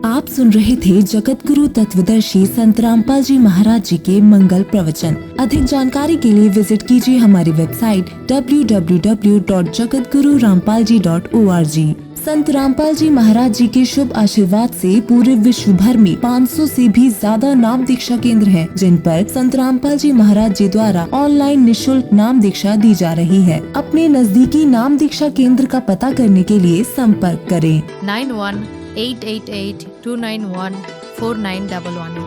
आप सुन रहे थे जगत गुरु तत्वदर्शी संत रामपाल जी महाराज जी के मंगल प्रवचन। अधिक जानकारी के लिए विजिट कीजिए हमारी वेबसाइट www.jagatgururampalji.org। संत रामपाल जी महाराज जी के शुभ आशीर्वाद से पूरे विश्व भर में 500 से भी ज्यादा नाम दीक्षा केंद्र हैं, जिन पर संत रामपाल जी महाराज जी द्वारा ऑनलाइन निशुल्क नाम दीक्षा दी जा रही है। अपने नजदीकी नाम दीक्षा केंद्र का पता करने के लिए संपर्क करें 91 888 291 4911।